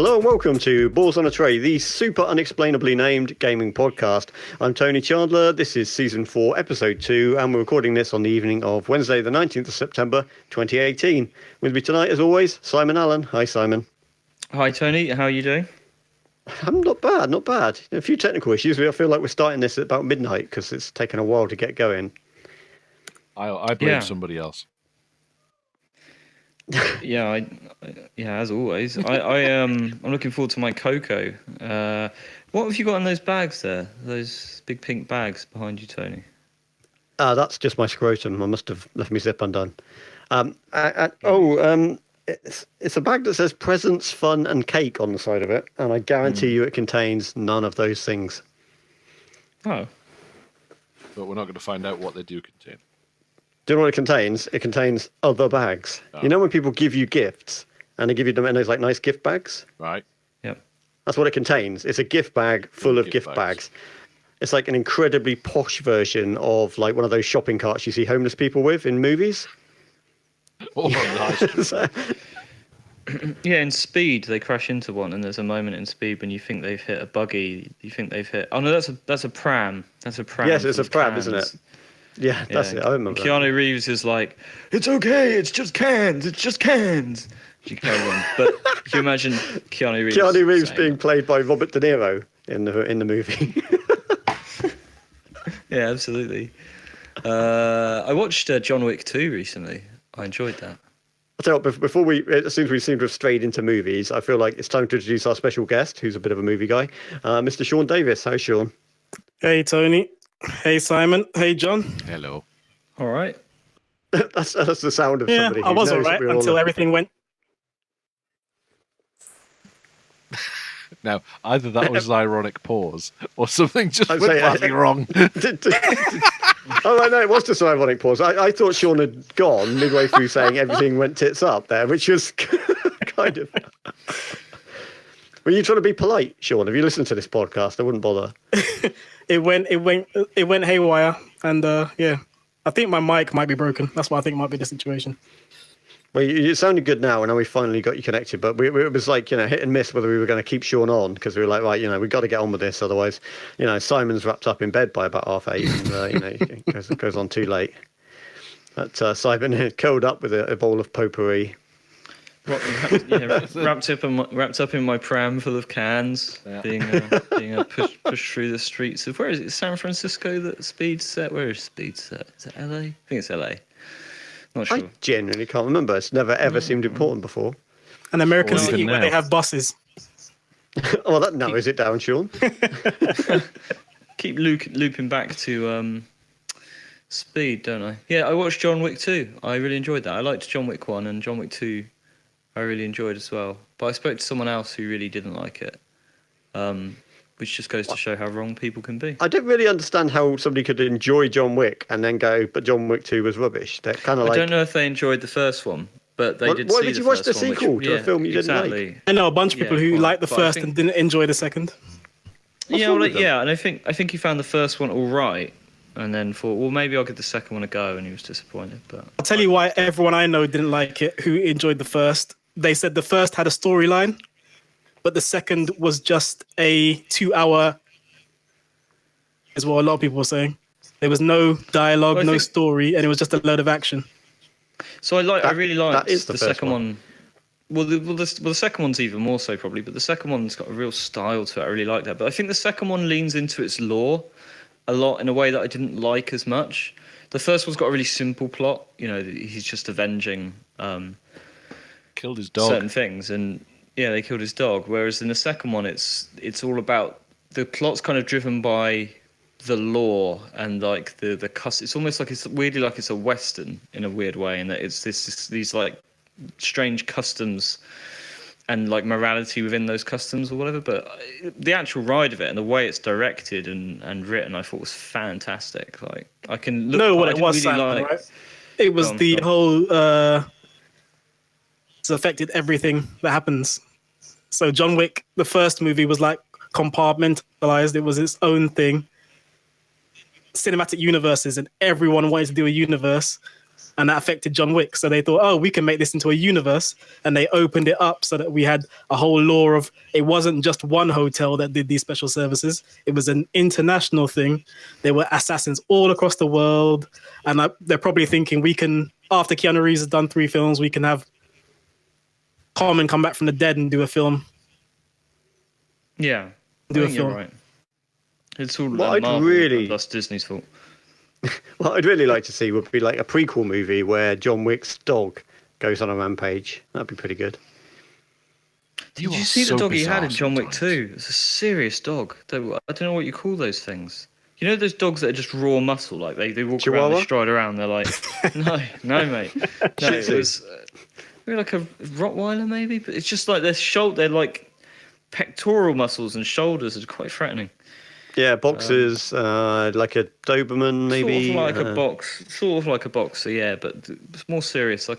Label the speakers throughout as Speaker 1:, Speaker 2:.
Speaker 1: Hello and welcome to Balls on a Tray, the super unexplainably named gaming podcast. I'm Tony Chandler, this is Season 4, Episode 2, and we're recording this on the evening of Wednesday the 19th of September 2018. With me tonight, as always, Simon Allen. Hi, Simon.
Speaker 2: Hi, Tony. How are you doing?
Speaker 1: I'm not bad. A few technical issues. I feel like we're starting this at about midnight because it's taken a while to get going.
Speaker 3: I blame somebody else.
Speaker 2: Yeah, as always. I'm looking forward to my cocoa. What have you got in those bags there? Those big pink bags behind you, Tony?
Speaker 1: That's just my scrotum. I must have left my zip undone. It's a bag that says presents, fun, and cake on the side of it, and I guarantee you it contains none of those things.
Speaker 2: Oh.
Speaker 3: But we're not going to find out what they do contain.
Speaker 1: Do you know what it contains? It contains other bags. Oh. You know when people give you gifts and they give you them in those like nice gift bags?
Speaker 3: Right.
Speaker 2: Yep.
Speaker 1: That's what it contains. It's a gift bag full of gift bags. It's like an incredibly posh version of like one of those shopping carts you see homeless people with in movies.
Speaker 3: Oh, nice.
Speaker 2: Yeah, in Speed, they crash into one, and there's a moment in Speed when you think they've hit a buggy. You think they've hit. Oh no, that's a pram. That's a pram.
Speaker 1: Yes, it's a pram, isn't it? Yeah, that's it. I remember.
Speaker 2: Keanu Reeves is like, "It's okay. It's just cans. It's just cans." You carry on. But can you imagine Keanu Reeves?
Speaker 1: Keanu Reeves being played by Robert De Niro in the movie.
Speaker 2: Yeah, absolutely. I watched John Wick 2 recently. I enjoyed that.
Speaker 1: I'll tell you what, as soon as we seem to have strayed into movies, I feel like it's time to introduce our special guest, who's a bit of a movie guy, Mr. Shaun Davis. How's Shaun?
Speaker 4: Hey, Tony. Hey, Simon. Hey, John.
Speaker 3: Hello.
Speaker 2: All right.
Speaker 1: that's the sound of somebody who
Speaker 4: I was
Speaker 1: knows
Speaker 4: all right until everything went.
Speaker 3: Now, either that was an ironic pause or something just went badly wrong.
Speaker 1: Oh, no, it was just an ironic pause. I thought Shaun had gone midway through saying everything went tits up there, which was kind of... Were you trying to be polite, Shaun? Have you listened to this podcast? I wouldn't bother.
Speaker 4: It went haywire, and yeah, I think my mic might be broken. That's why I think it might be the situation.
Speaker 1: Well, it sounded good now, and now we finally got you connected. But it was like, hit and miss whether we were going to keep Shaun on, because we were like, right, we've got to get on with this. Otherwise, Simon's wrapped up in bed by about 8:30, and, it goes on too late. But Simon curled up with a bowl of potpourri.
Speaker 2: Wrapped up in my pram full of cans, being pushed through the streets of, where is it? San Francisco that Speed's set? Where is Speed set? Is it LA? I think it's LA. Not sure.
Speaker 1: I genuinely can't remember. It's never ever seemed important before.
Speaker 4: An American city where they have buses.
Speaker 1: Oh, that narrows it down, Shaun.
Speaker 2: Keep looping back to Speed, don't I? Yeah, I watched John Wick 2. I really enjoyed that. I liked John Wick 1, and John Wick 2 I really enjoyed as well. But I spoke to someone else who really didn't like it, which just goes to show how wrong people can be.
Speaker 1: I don't really understand how somebody could enjoy John Wick and then go, but John Wick 2 was rubbish. They're kind of like...
Speaker 2: I don't know if they enjoyed the first one, but they did see the first one.
Speaker 1: Why did you watch the sequel to a film you didn't like?
Speaker 4: I know a bunch of people who liked the first and didn't enjoy the second.
Speaker 2: And I think he found the first one all right, and then thought, well, maybe I'll give the second one a go, and he was disappointed. But
Speaker 4: I'll tell you why everyone I know didn't like it, who enjoyed the first. They said the first had a storyline, but the second was just a 2-hour, is what a lot of people were saying. There was no dialogue, no story, and it was just a load of action.
Speaker 2: So I really liked the second one. Well, the second one's even more so probably, but the second one's got a real style to it. I really like that. But I think the second one leans into its lore a lot in a way that I didn't like as much. The first one's got a really simple plot. He's just avenging
Speaker 3: killed his dog.
Speaker 2: Certain things, and they killed his dog. Whereas in the second one, it's all about, the plot's kind of driven by the lore and like the it's almost like it's weirdly like it's a western in a weird way, and that it's these like strange customs and like morality within those customs or whatever. But the actual ride of it and the way it's directed and written, I thought was fantastic. Like I can look.
Speaker 4: No, what it was, really Simon, right? It was whole. It's affected everything that happens. So John Wick, the first movie, was like compartmentalized. It was its own thing. Cinematic universes, and everyone wanted to do a universe. and that affected John Wick. So they thought, oh, we can make this into a universe, and they opened it up so that we had a whole lore of. It wasn't just one hotel that did these special services; it was an international thing. There were assassins all across the world, and they're probably thinking we can. After Keanu Reeves has done 3 films, we can have Common come back from the dead and do a film.
Speaker 2: Yeah,
Speaker 4: Do a
Speaker 2: think you're
Speaker 4: film.
Speaker 2: right. It's all
Speaker 1: What I'd
Speaker 2: Marvel,
Speaker 1: really-
Speaker 2: that's Disney's fault.
Speaker 1: What I'd really like to see would be like a prequel movie where John Wick's dog goes on a rampage. That'd be pretty good.
Speaker 2: Did you see the dog he had in John Wick 2? It's a serious dog. I don't know what you call those things. You know those dogs that are just raw muscle, like they walk around,
Speaker 1: Chihuahua?
Speaker 2: they stride around. They're like, no, mate. No, it
Speaker 1: Shih
Speaker 2: was maybe like a Rottweiler, maybe. But it's just like they're like pectoral muscles and shoulders are quite threatening.
Speaker 1: Yeah, boxers, like a Doberman, maybe.
Speaker 2: Sort of like a boxer, yeah, but it's more serious.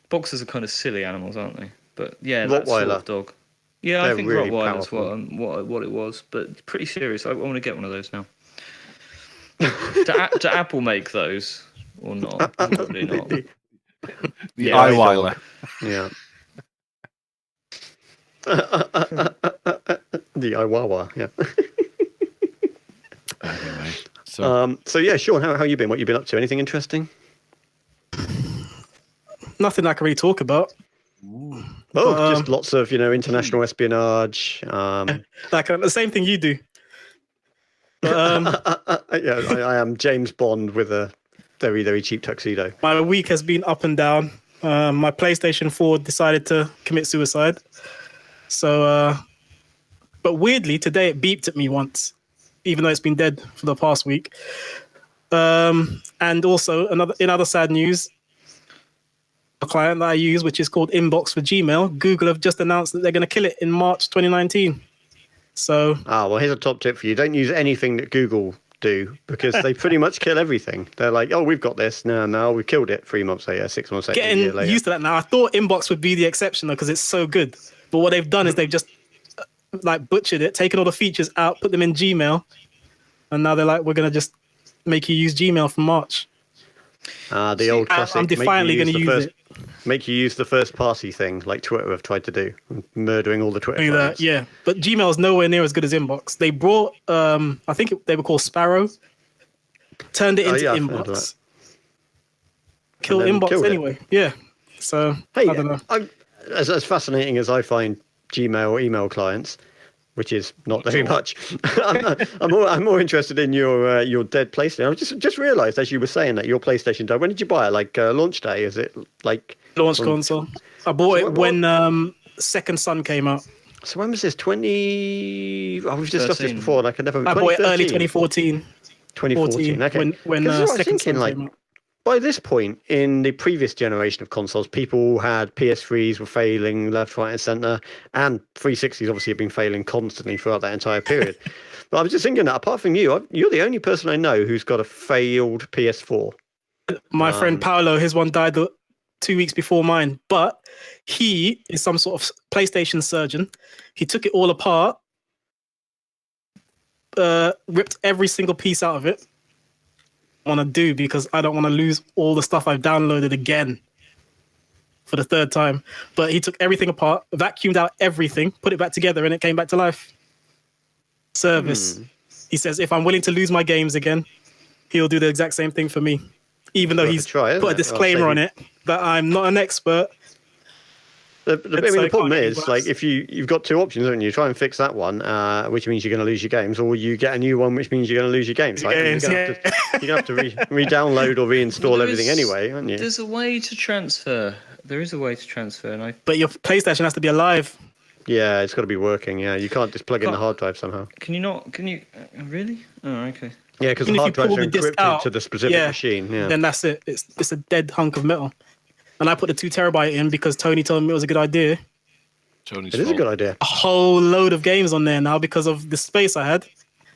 Speaker 2: Boxers are kind of silly animals, aren't they? But yeah, that sort
Speaker 1: Rottweiler.
Speaker 2: of dog. Yeah,
Speaker 1: They're
Speaker 2: I think
Speaker 1: really
Speaker 2: Rottweiler's
Speaker 1: powerful.
Speaker 2: what it was, but pretty serious. I want to get one of those now. Do Apple make those or not? Probably not.
Speaker 3: The
Speaker 1: Yeah,
Speaker 3: Eyeweiler.
Speaker 1: Yeah. The Iwawa, yeah.
Speaker 3: Anyway, so
Speaker 1: So yeah, Sean, how you been? What you been up to? Anything interesting?
Speaker 4: Nothing I can really talk about.
Speaker 1: Oh, just lots of international espionage.
Speaker 4: Like the same thing you do. But,
Speaker 1: Yeah, I am James Bond with a very, very cheap tuxedo.
Speaker 4: my week has been up and down. My PlayStation 4 decided to commit suicide. So, but weirdly, today it beeped at me once, even though it's been dead for the past week. And also, in other sad news, a client that I use, which is called Inbox for Gmail, Google have just announced that they're going to kill it in March 2019. So,
Speaker 1: Well, here's a top tip for you. Don't use anything that Google do because they pretty much kill everything. They're like, oh, we've got this. No, we killed it 3 months later, 6 months later, a year
Speaker 4: getting
Speaker 1: later.
Speaker 4: used to that now. I thought Inbox would be the exception though, because it's so good. But what they've done is they've just like butchered it, taken all the features out, put them in Gmail, and now they're like, we're gonna just make you use Gmail from March.
Speaker 1: The old classic.
Speaker 4: I'm defiantly going to use it.
Speaker 1: Make you use the first party thing, like Twitter have tried to do, murdering all the Twitter.
Speaker 4: Do that,
Speaker 1: clients.
Speaker 4: yeah. But Gmail is nowhere near as good as Inbox. They brought, I think they were called Sparrow, turned it into
Speaker 1: yeah, I've heard of
Speaker 4: Inbox.
Speaker 1: that.
Speaker 4: Kill
Speaker 1: And then
Speaker 4: Inbox
Speaker 1: killed it.
Speaker 4: anyway. Yeah. So
Speaker 1: Hey,
Speaker 4: I don't know.
Speaker 1: as fascinating as I find Gmail or email clients, which is not very much, I'm more interested in your dead PlayStation. I just realised as you were saying that your PlayStation died. When did you buy it? Like launch day? Is it like
Speaker 4: Launch console. I bought
Speaker 1: So
Speaker 4: it
Speaker 1: what-
Speaker 4: when Second Son came out.
Speaker 1: So when was this? 20? Oh, we've discussed this
Speaker 2: 13.
Speaker 1: before, and I can never.
Speaker 4: I bought it early
Speaker 1: 2013?
Speaker 4: 2014.
Speaker 1: 2014. Okay.
Speaker 4: When
Speaker 1: 'Cause that's what I was
Speaker 4: Second
Speaker 1: thinking,
Speaker 4: Son
Speaker 1: like,
Speaker 4: came out.
Speaker 1: by this point in the previous generation of consoles, people had PS3s were failing left, right, and centre, and 360s obviously have been failing constantly throughout that entire period. But I was just thinking that apart from you, you're the only person I know who's got a failed PS4.
Speaker 4: My friend Paolo, his one died 2 weeks before mine, but he is some sort of PlayStation surgeon. He took it all apart, ripped every single piece out of it. Want to do because I don't want to lose all the stuff I've downloaded again for the third time. But he took everything apart, vacuumed out everything, put it back together, and it came back to life. Service. He says if I'm willing to lose my games again, he'll do the exact same thing for me. Even though
Speaker 1: Worth a
Speaker 4: he's
Speaker 1: try, isn't
Speaker 4: put a
Speaker 1: it? I'll
Speaker 4: disclaimer
Speaker 1: say
Speaker 4: on it that I'm not an expert.
Speaker 1: The
Speaker 4: So
Speaker 1: problem
Speaker 4: can't
Speaker 1: is,
Speaker 4: get
Speaker 1: like,
Speaker 4: worse.
Speaker 1: if you've got two options, haven't you? Try and fix that one, which means you're going to lose your games, or you get a new one, which means you're going to lose your games. Like,
Speaker 4: Games,
Speaker 1: you're going to have to re-download or reinstall
Speaker 2: Well,
Speaker 1: everything anyway, aren't you?
Speaker 2: There's a way to transfer. There is a way to transfer, and I
Speaker 4: But your PlayStation has to be alive.
Speaker 1: Yeah, it's got to be working. Yeah, you can't just plug in the
Speaker 2: Can't-
Speaker 1: hard drive somehow.
Speaker 2: can you not? Can you really? Oh, okay.
Speaker 1: Yeah, because
Speaker 4: Even
Speaker 1: the
Speaker 4: if
Speaker 1: hard
Speaker 4: you
Speaker 1: drives
Speaker 4: pull
Speaker 1: are
Speaker 4: the disc
Speaker 1: encrypted
Speaker 4: out,
Speaker 1: to the specific
Speaker 4: yeah,
Speaker 1: machine. Yeah.
Speaker 4: Then that's it. It's a dead hunk of metal. And I put the 2 terabyte in because Tony told me it was a good idea.
Speaker 3: Tony's
Speaker 1: It is a
Speaker 3: fault.
Speaker 1: good idea.
Speaker 4: A whole load of games on there now because of the space I had.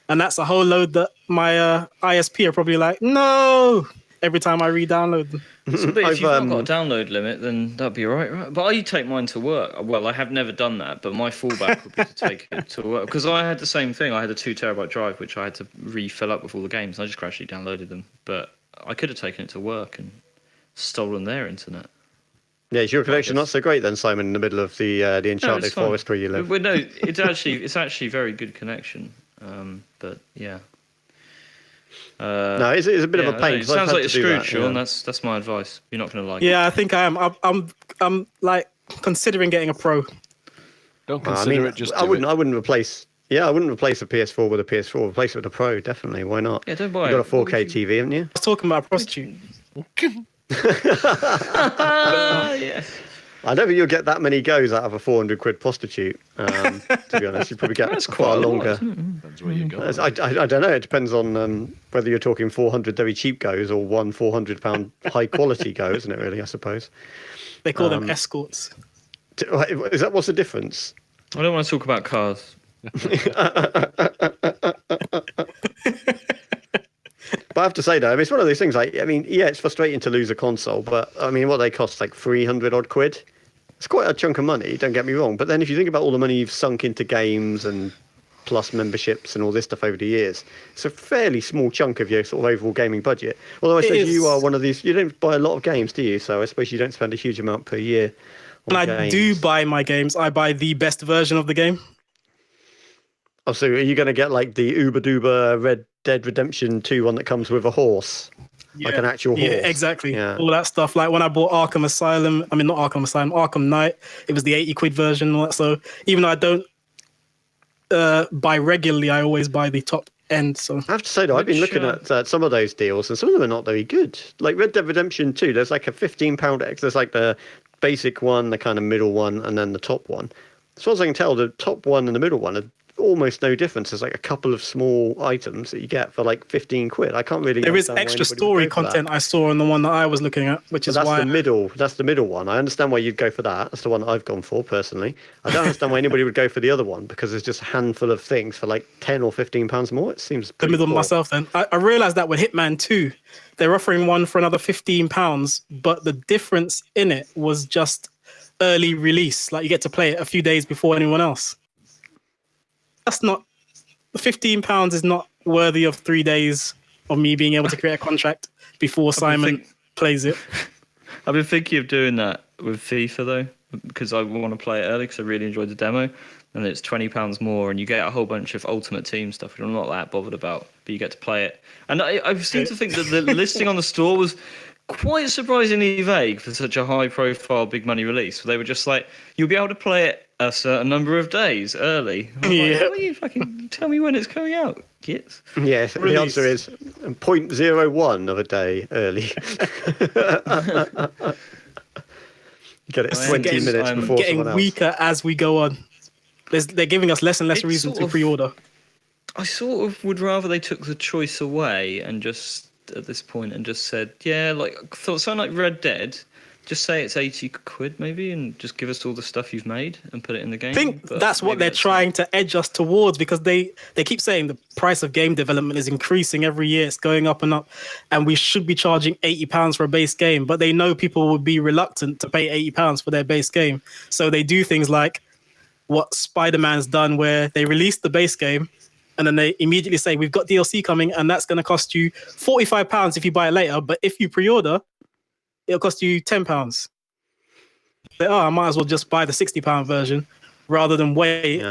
Speaker 4: And that's a whole load that my ISP are probably like, no, every time I re-download them.
Speaker 2: So, but if
Speaker 1: I've,
Speaker 2: you've not got a download limit, then that'd be all right? But I take mine to work. Well, I have never done that, but my fallback would be to take it to work because I had the same thing. I had a 2 terabyte drive which I had to refill up with all the games. I just gradually downloaded them, but I could have taken it to work and stolen their internet.
Speaker 1: Yeah, is your connection not so great then, Simon, in the middle of the enchanted
Speaker 2: it's fine.
Speaker 1: forest where you live?
Speaker 2: Well, no, it's actually very good connection. But yeah.
Speaker 1: No, it's a bit of a pain.
Speaker 2: It sounds like you're screwed, Sean.
Speaker 1: Yeah.
Speaker 2: That's my advice. You're not going to like
Speaker 4: Yeah, I think I am. I'm like considering getting a Pro.
Speaker 3: Don't consider it. Just I
Speaker 1: wouldn't replace. Yeah, I wouldn't replace a PS4 with a PS4. Replace it with a Pro, definitely. Why not?
Speaker 2: Yeah, don't buy
Speaker 1: You've
Speaker 2: it.
Speaker 1: got a 4K TV, haven't you?
Speaker 4: I was talking about a prostitute.
Speaker 2: Yeah.
Speaker 1: I don't think you'll get that many goes out of a 400 quid prostitute. To be honest, you probably get
Speaker 2: That's
Speaker 1: far
Speaker 2: quite a lot,
Speaker 1: longer.
Speaker 3: Depends where you go.
Speaker 1: I don't know. It depends on whether you're talking 400 very cheap goes or one £400 high quality go, isn't it? Really, I suppose.
Speaker 4: They call them escorts.
Speaker 1: Is that what's the difference?
Speaker 2: I don't want to talk about cars.
Speaker 1: But I have to say though, I mean, it's one of those things. Like, I mean, yeah, it's frustrating to lose a console, but I mean, what they cost, like 300 odd quid. It's quite a chunk of money. Don't get me wrong. But then if you think about all the money you've sunk into games and plus memberships and all this stuff over the years, it's a fairly small chunk of your sort of overall gaming budget. Although I suppose you are one of these. You don't buy a lot of games, do you? So I suppose you don't spend a huge amount per year.
Speaker 4: When I do buy my games, I buy the best version of the game.
Speaker 1: Oh, so are you going to get like the Uber Duber Red Dead Redemption 2 one that comes with a horse?
Speaker 4: Yeah.
Speaker 1: Like an actual horse?
Speaker 4: Yeah, exactly.
Speaker 1: Yeah.
Speaker 4: All that stuff. Like when I bought Arkham Asylum, Arkham Knight, it was the 80 quid version and all that. So even though I don't buy regularly, I always buy the top end. So
Speaker 1: I have to say though, I've been looking at some of those deals and some of them are not very good. Like Red Dead Redemption 2, there's like a £15 X. There's like the basic one, the kind of middle one, and then the top one. As far as I can tell, the top one and the middle one are almost no difference. There's like a couple of small items that you get for like 15 quid. I can't really.
Speaker 4: There is extra story content I saw on the one that I was looking at, which is why
Speaker 1: that's the middle one. I understand why you'd go for that. That's the one that I've gone for personally. I don't understand why anybody would go for the other one because there's just a handful of things for like £10 or £15 more. It seems
Speaker 4: the middle myself. Then I realized that with Hitman 2, they're offering one for another £15, but the difference in it was just early release. Like you get to play it a few days before anyone else. That's not £15 is not worthy of 3 days of me being able to create a contract before Simon plays it.
Speaker 2: I've been thinking of doing that with FIFA though, because I want to play it early because I really enjoyed the demo, and it's £20 more, and you get a whole bunch of Ultimate Team stuff, which I'm not that bothered about, but you get to play it. And I seem to think that the listing on the store was quite surprisingly vague for such a high-profile, big-money release. They were just like, you'll be able to play it a certain number of days early.
Speaker 4: Yeah.
Speaker 2: Like, you fucking tell me when it's coming out, kids.
Speaker 1: Yes, the answer is 0.01 of a day early. Get it 20 minutes before
Speaker 4: getting
Speaker 1: someone else.
Speaker 4: weaker as we go on. They're giving us less and less reason to pre-order.
Speaker 2: I sort of would rather they took the choice away and just at this point and just said, yeah, like something like Red Dead, just say it's 80 quid maybe and just give us all the stuff you've made and put it in the game.
Speaker 4: I think that's what they're trying to edge us towards, because they keep saying the price of game development is increasing every year. It's going up and up, and we should be charging £80 for a base game, but they know people would be reluctant to pay £80 for their base game. So they do things like what Spider-Man's done, where they release the base game and then they immediately say, we've got DLC coming and that's going to cost you £45 if you buy it later, but if you pre-order, it'll cost you £10. But, I might as well just buy the £60 version rather than wait.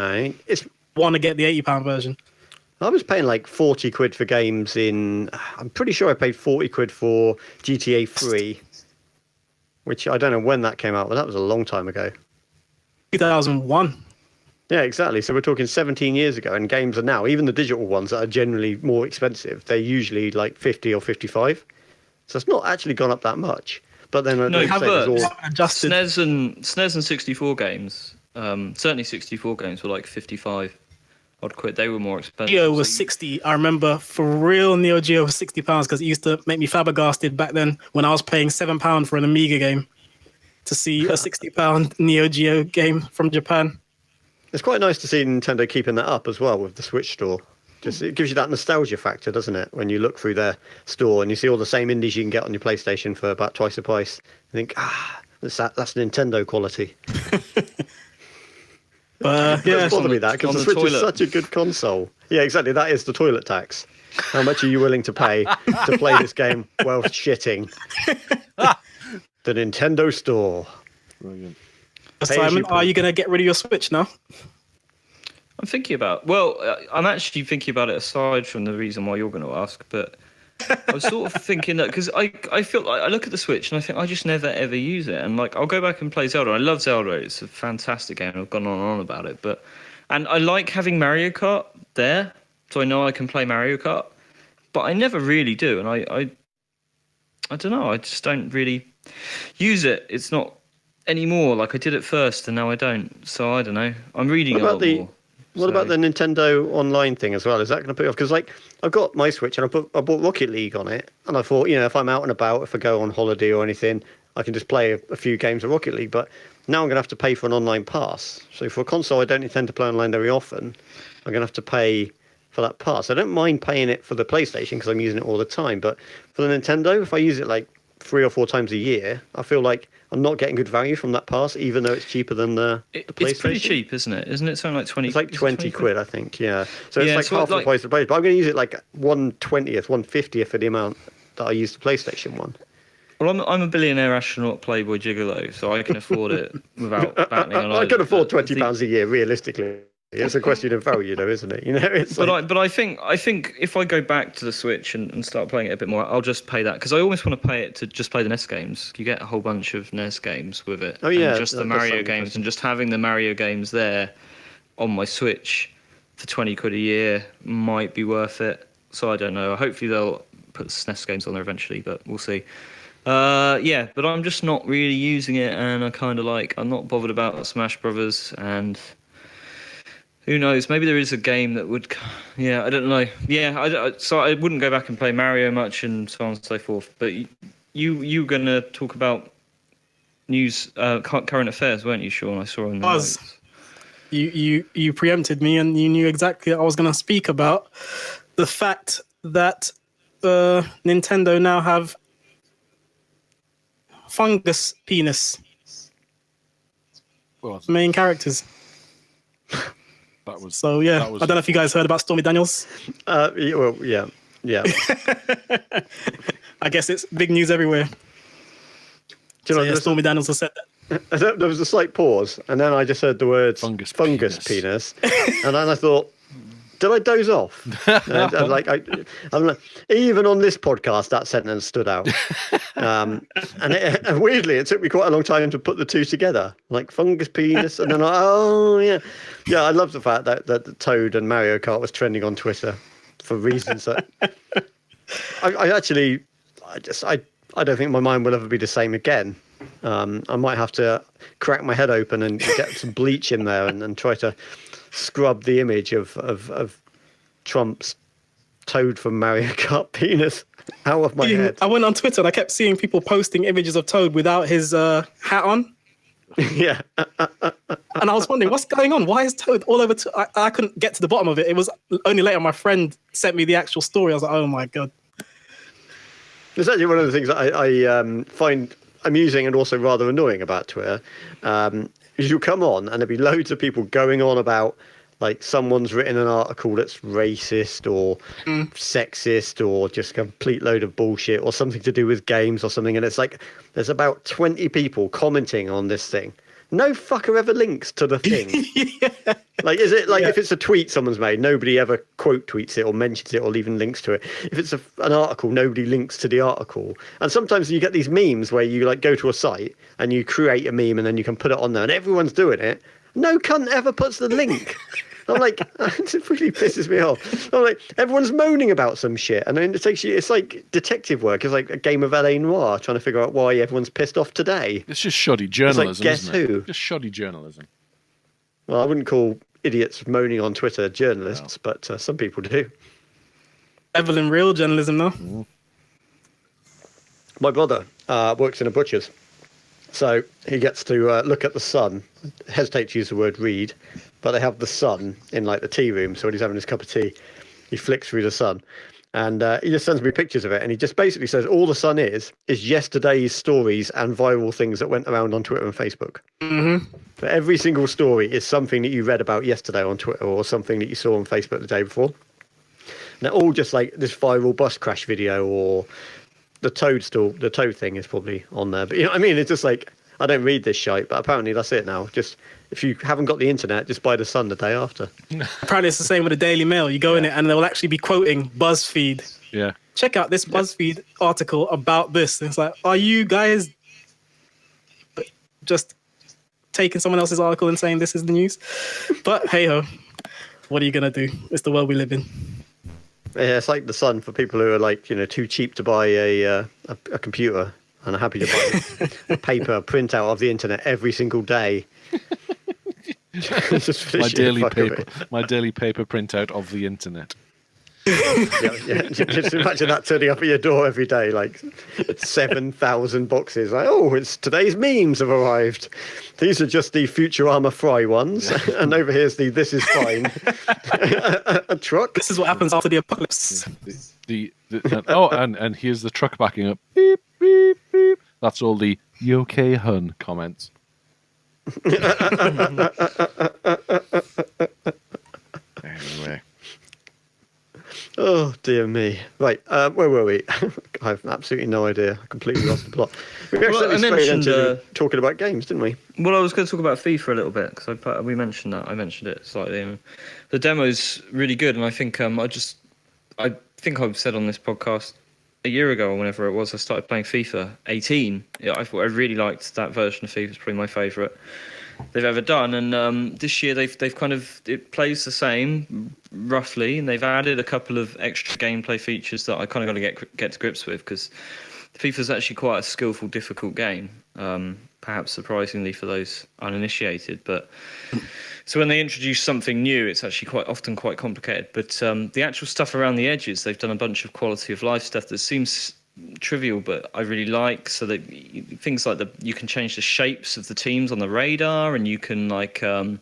Speaker 4: Want to get the £80 version.
Speaker 1: I was paying like 40 quid for games I'm pretty sure I paid 40 quid for GTA 3, which I don't know when that came out, but that was a long time ago.
Speaker 4: 2001.
Speaker 1: Yeah, exactly. So we're talking 17 years ago, and games are now, even the digital ones that are generally more expensive, they're usually like 50 or 55. So it's not actually gone up that much. But then
Speaker 2: adjusted. SNES and 64 games, certainly 64 games were like 55 odd quid. They were more expensive.
Speaker 4: Neo was 60. I remember for real, Neo Geo was £60 because it used to make me flabbergasted back then when I was paying £7 for an Amiga game to see a £60 Neo Geo game from Japan.
Speaker 1: It's quite nice to see Nintendo keeping that up as well with the Switch store. Just it gives you that nostalgia factor, doesn't it? When you look through their store and you see all the same indies you can get on your PlayStation for about twice the price, you think, that's Nintendo quality.
Speaker 4: Yeah,
Speaker 1: it doesn't bother me that because the Switch is such a good console. Yeah, exactly. That is the toilet tax. How much are you willing to pay to play this game while shitting? The Nintendo Store.
Speaker 3: Brilliant.
Speaker 4: Simon, are you going to get rid of your Switch now?
Speaker 2: I'm thinking about. Well, I'm actually thinking about it aside from the reason why you're going to ask, but I was sort of thinking that because I feel like I look at the Switch and I think I just never ever use it, and like I'll go back and play Zelda. I love Zelda; it's a fantastic game. I've gone on and on about it, and I like having Mario Kart there, so I know I can play Mario Kart, but I never really do, and I don't know. I just don't really use it. It's not anymore like I did at first, and now I don't. So I don't know. I'm reading a lot more.
Speaker 1: What about the Nintendo Online thing as well? Is that going to put you off? Because like I've got my Switch and I bought Rocket League on it, and I thought, if I'm out and about, if I go on holiday or anything, I can just play a few games of Rocket League. But now I'm going to have to pay for an online pass. So for a console, I don't intend to play online very often. I'm going to have to pay for that pass. I don't mind paying it for the PlayStation because I'm using it all the time. But for the Nintendo, if I use it like 3 or 4 times a year, I feel like I'm not getting good value from that pass, even though it's cheaper than the PlayStation.
Speaker 2: It's pretty cheap, isn't it? Isn't it something like 20?
Speaker 1: It's like 20 quid, I think, yeah. So it's like
Speaker 2: so
Speaker 1: half the price of the PlayStation. But I'm going to use it like 1/20th, 1/50th of the amount that I use the PlayStation one.
Speaker 2: Well, I'm a billionaire astronaut playboy gigolo, so I can afford it without batting an eye.
Speaker 1: I can afford £20 a year, realistically. It's a question of value, though, isn't it? It's
Speaker 2: but I think if I go back to the Switch and start playing it a bit more, I'll just pay that because I almost want to pay it to just play the NES games. You get a whole bunch of NES games with it.
Speaker 1: Oh yeah,
Speaker 2: and just the Mario games, and just having the Mario games there on my Switch for 20 quid a year might be worth it. So I don't know. Hopefully they'll put SNES games on there eventually, but we'll see. But I'm just not really using it, and I'm not bothered about Smash Brothers and. Who knows? Maybe there is a game that would. Yeah, I don't know. Yeah, so I wouldn't go back and play Mario much and so on and so forth. But you gonna talk about news, current affairs, weren't you, Sean? I saw in the notes.
Speaker 4: You preempted me, and you knew exactly what I was going to speak about. The fact that Nintendo now have fungus penis main characters.
Speaker 3: That was
Speaker 4: so. Yeah, I don't know if you guys heard about Stormy Daniels.
Speaker 1: Yeah.
Speaker 4: I guess it's big news everywhere.
Speaker 1: Do you know,
Speaker 4: Stormy Daniels has said that.
Speaker 1: There was a slight pause, and then I just heard the words fungus penis, and then I thought, did I doze off? I'm like, even on this podcast, that sentence stood out. And weirdly, it took me quite a long time to put the two together, like fungus penis, and then I love the fact that Toad and Mario Kart was trending on Twitter for reasons that I don't think my mind will ever be the same again. I might have to crack my head open and get some bleach in there and try to scrub the image of Trump's Toad from Mario Kart penis out of my head.
Speaker 4: I went on Twitter and I kept seeing people posting images of Toad without his hat on.
Speaker 1: Yeah.
Speaker 4: And I was wondering, what's going on? Why is Toad all over? I couldn't get to the bottom of it. It was only later my friend sent me the actual story. I was like, oh my God.
Speaker 1: It's actually one of the things that I find amusing and also rather annoying about Twitter. Is you'll come on and there'll be loads of people going on about like someone's written an article that's racist or sexist or just a complete load of bullshit or something to do with games or something. And it's like there's about 20 people commenting on this thing. No fucker ever links to the thing.
Speaker 4: Yeah.
Speaker 1: Like, is it like if it's a tweet someone's made, nobody ever quote tweets it or mentions it or even links to it. If it's an article, nobody links to the article. And sometimes you get these memes where you like go to a site and you create a meme and then you can put it on there and everyone's doing it. No cunt ever puts the link. I'm like, it really pisses me off. I'm like, everyone's moaning about some shit, and then it's like detective work. It's like a game of L.A. Noire, trying to figure out why everyone's pissed off today.
Speaker 3: It's just shoddy journalism.
Speaker 1: It's like, guess
Speaker 3: isn't it?
Speaker 1: who?
Speaker 3: Just shoddy journalism.
Speaker 1: Well, I wouldn't call idiots moaning on Twitter journalists, but some people do.
Speaker 4: Evelyn, real journalism, though.
Speaker 3: Mm.
Speaker 1: My brother works in a butcher's. So he gets to look at the sun. I hesitate to use the word read, but they have the sun in like the tea room. So when he's having his cup of tea, he flicks through the sun. And he just sends me pictures of it. And he just basically says all the sun is yesterday's stories and viral things that went around on Twitter and Facebook.
Speaker 4: Mm-hmm.
Speaker 1: But every single story is something that you read about yesterday on Twitter or something that you saw on Facebook the day before. And they're all just like this viral bus crash video or the Toad thing is probably on there. But you know what I mean? It's just like, I don't read this shite, but apparently that's it now. Just if you haven't got the internet, just buy the Sun the day after.
Speaker 4: Apparently it's the same with the Daily Mail. You go in it and they'll actually be quoting BuzzFeed.
Speaker 3: Yeah.
Speaker 4: Check out this BuzzFeed article about this. And it's like, are you guys just taking someone else's article and saying this is the news? But hey ho, what are you gonna do? It's the world we live in.
Speaker 1: Yeah, it's like the Sun for people who are like, you know, too cheap to buy a computer and are happy to buy a paper printout of the internet every single day. Just
Speaker 3: my daily
Speaker 1: paper
Speaker 3: printout of the internet.
Speaker 1: Yeah. Just imagine that turning up at your door every day, like 7,000 boxes. Like, oh, it's today's memes have arrived. These are just the Futurama Fry ones, and over here's the This Is Fine a truck.
Speaker 4: This is what happens after the apocalypse.
Speaker 3: And here's the truck backing up. Beep beep beep. That's all the "You okay, hun" comments. Anyway.
Speaker 1: Oh dear me! Right, where were we? I have absolutely no idea. I completely lost the plot. We actually straight into talking about games, didn't we?
Speaker 2: Well, I was going to talk about FIFA a little bit because we mentioned that. I mentioned it slightly. The demo's really good, and I think I think I've said on this podcast a year ago or whenever it was, I started playing FIFA 18. Yeah, I really liked that version of FIFA. It's probably my favourite they've ever done, and this year they've kind of, it plays the same roughly, and they've added a couple of extra gameplay features that I kind of got to get to grips with, because FIFA's actually quite a skillful, difficult game, perhaps surprisingly for those uninitiated. But so when they introduce something new, it's actually often quite complicated. But the actual stuff around the edges, they've done a bunch of quality of life stuff that seems trivial, but I really like. So that things like you can change the shapes of the teams on the radar, and you can when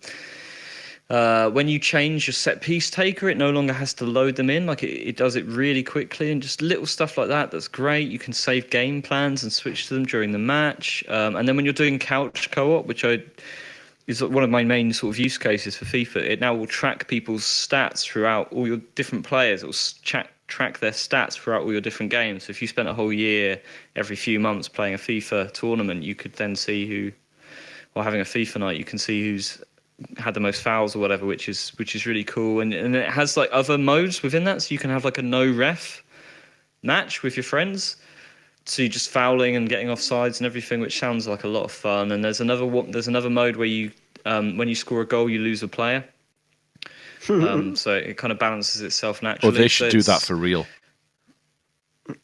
Speaker 2: you change your set piece taker, it no longer has to load them in. Like it does it really quickly, and just little stuff like that. That's great. You can save game plans and switch to them during the match. And then when you're doing couch co-op, which is one of my main sort of use cases for FIFA, it now will track people's stats throughout all your different players. It will track their stats throughout all your different games. So if you spent a whole year, every few months playing a FIFA tournament, you could then see or having a FIFA night, you can see who's had the most fouls or whatever, which is really cool. And it has like other modes within that, so you can have like a no ref match with your friends. So you're just fouling and getting offsides and everything, which sounds like a lot of fun. And there's another mode where you when you score a goal, you lose a player. So it kind of balances itself naturally.
Speaker 3: Oh, they should do that for real.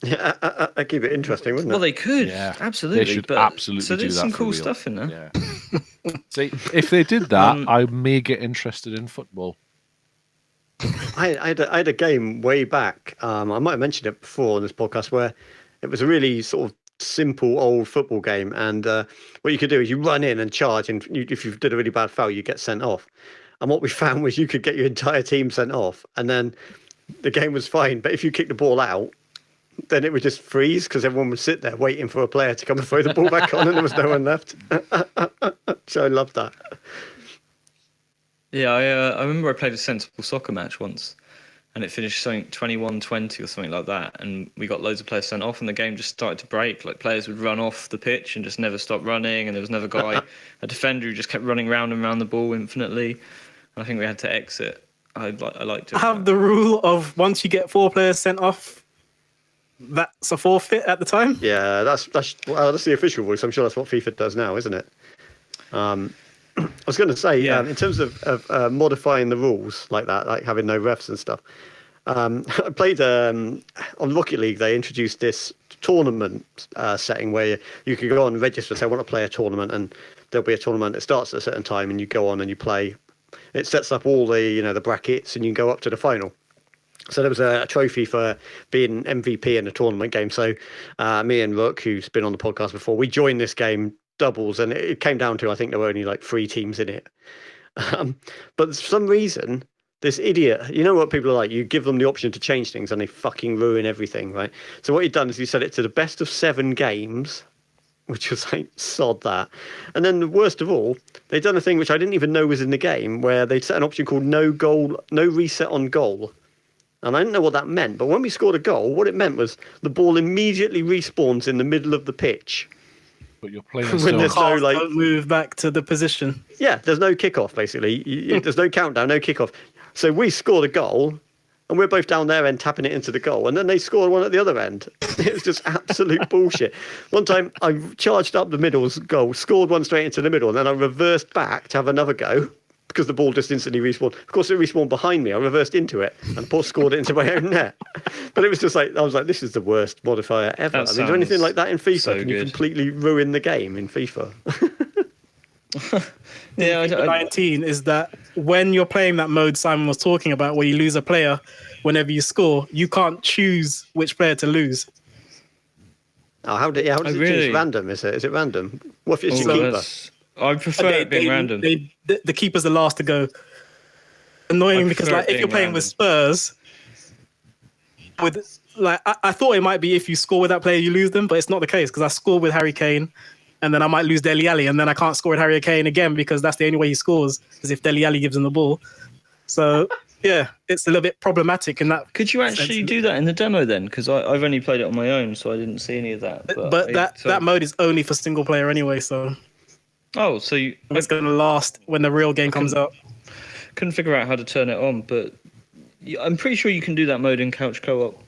Speaker 1: Yeah, I keep it interesting, wouldn't it?
Speaker 2: Well, they could, absolutely.
Speaker 3: They should absolutely
Speaker 2: so
Speaker 3: do
Speaker 2: there's
Speaker 3: that
Speaker 2: some
Speaker 3: for
Speaker 2: cool
Speaker 3: real.
Speaker 2: stuff in there.
Speaker 3: Yeah. See, if they did that, I may get interested in football.
Speaker 1: I had a game way back. I might have mentioned it before on this podcast, where it was a really sort of simple old football game, and what you could do is you run in and charge, and if you did a really bad foul, you get sent off. And what we found was you could get your entire team sent off, and then the game was fine. But if you kicked the ball out, then it would just freeze, because everyone would sit there waiting for a player to come and throw the ball back on, and there was no one left. So I loved that.
Speaker 2: Yeah, I remember I played a sensible soccer match once, and it finished something 21-20 or something like that, and we got loads of players sent off, and the game just started to break. Like, players would run off the pitch and just never stop running, and there was another guy, a defender, who just kept running round and round the ball infinitely, and I think we had to exit. I liked it.
Speaker 4: I have the rule of once you get 4 players sent off, that's a forfeit at the time.
Speaker 1: Yeah, that's the official rule. So I'm sure that's what FIFA does now, isn't it? I was going to say, in terms of modifying the rules like that, like having no refs and stuff, I played on Rocket League. They introduced this tournament setting where you could go on and register, say I want to play a tournament, and there'll be a tournament that starts at a certain time, and you go on and you play. It sets up all the brackets, and you can go up to the final. So there was a trophy for being MVP in a tournament game. So me and Rook, who's been on the podcast before, we joined this game doubles, and it came down to, I think there were only like 3 teams in it. But for some reason, this idiot, you know what people are like, you give them the option to change things and they fucking ruin everything, right? So what he'd done is he set it to the best of 7 games, which was like, sod that. And then the worst of all, they'd done a thing which I didn't even know was in the game, where they'd set an option called no reset on goal. And I didn't know what that meant, but when we scored a goal, what it meant was the ball immediately respawns in the middle of the pitch.
Speaker 3: But you're playing
Speaker 1: When
Speaker 3: still.
Speaker 1: there's no, like,
Speaker 4: Don't move back to the position.
Speaker 1: yeah, there's no kickoff, basically. There's no countdown, no kickoff. So we scored a goal, and we're both down there and tapping it into the goal, and then they scored one at the other end. It was just absolute bullshit. One time, I charged up the middle's goal, scored one straight into the middle, and then I reversed back to have another go because the ball just instantly respawned. Of course, it respawned behind me. I reversed into it, and Paul scored it into my own net. But it was just like, I was like, this is the worst modifier ever.
Speaker 2: That
Speaker 1: I mean, is there anything like that in FIFA?
Speaker 2: so
Speaker 1: Can you
Speaker 2: good.
Speaker 1: completely ruin the game in FIFA?
Speaker 2: Yeah, I
Speaker 4: 19 is that when you're playing that mode Simon was talking about, where you lose a player whenever you score, you can't choose which player to lose.
Speaker 1: Oh, how does it
Speaker 2: really?
Speaker 1: choose? Random, is it? Is it random? What if it's your keeper?
Speaker 2: I prefer it being random.
Speaker 4: The keeper's the last to go. Annoying because, like, if you're playing with Spurs, I thought it might be if you score with that player you lose them, but it's not the case because I scored with Harry Kane, and then I might lose Dele Alli, and then I can't score with Harry Kane again because that's the only way he scores is if Dele Alli gives him the ball. So yeah, it's a little bit problematic in that.
Speaker 2: Could you actually do that in the demo then? Because I've only played it on my own, so I didn't see any of that.
Speaker 4: But that mode is only for single player anyway, so
Speaker 2: so
Speaker 4: it's going to last when the real game comes out.
Speaker 2: Couldn't figure out how to turn it on, but I'm pretty sure you can do that mode in couch co-op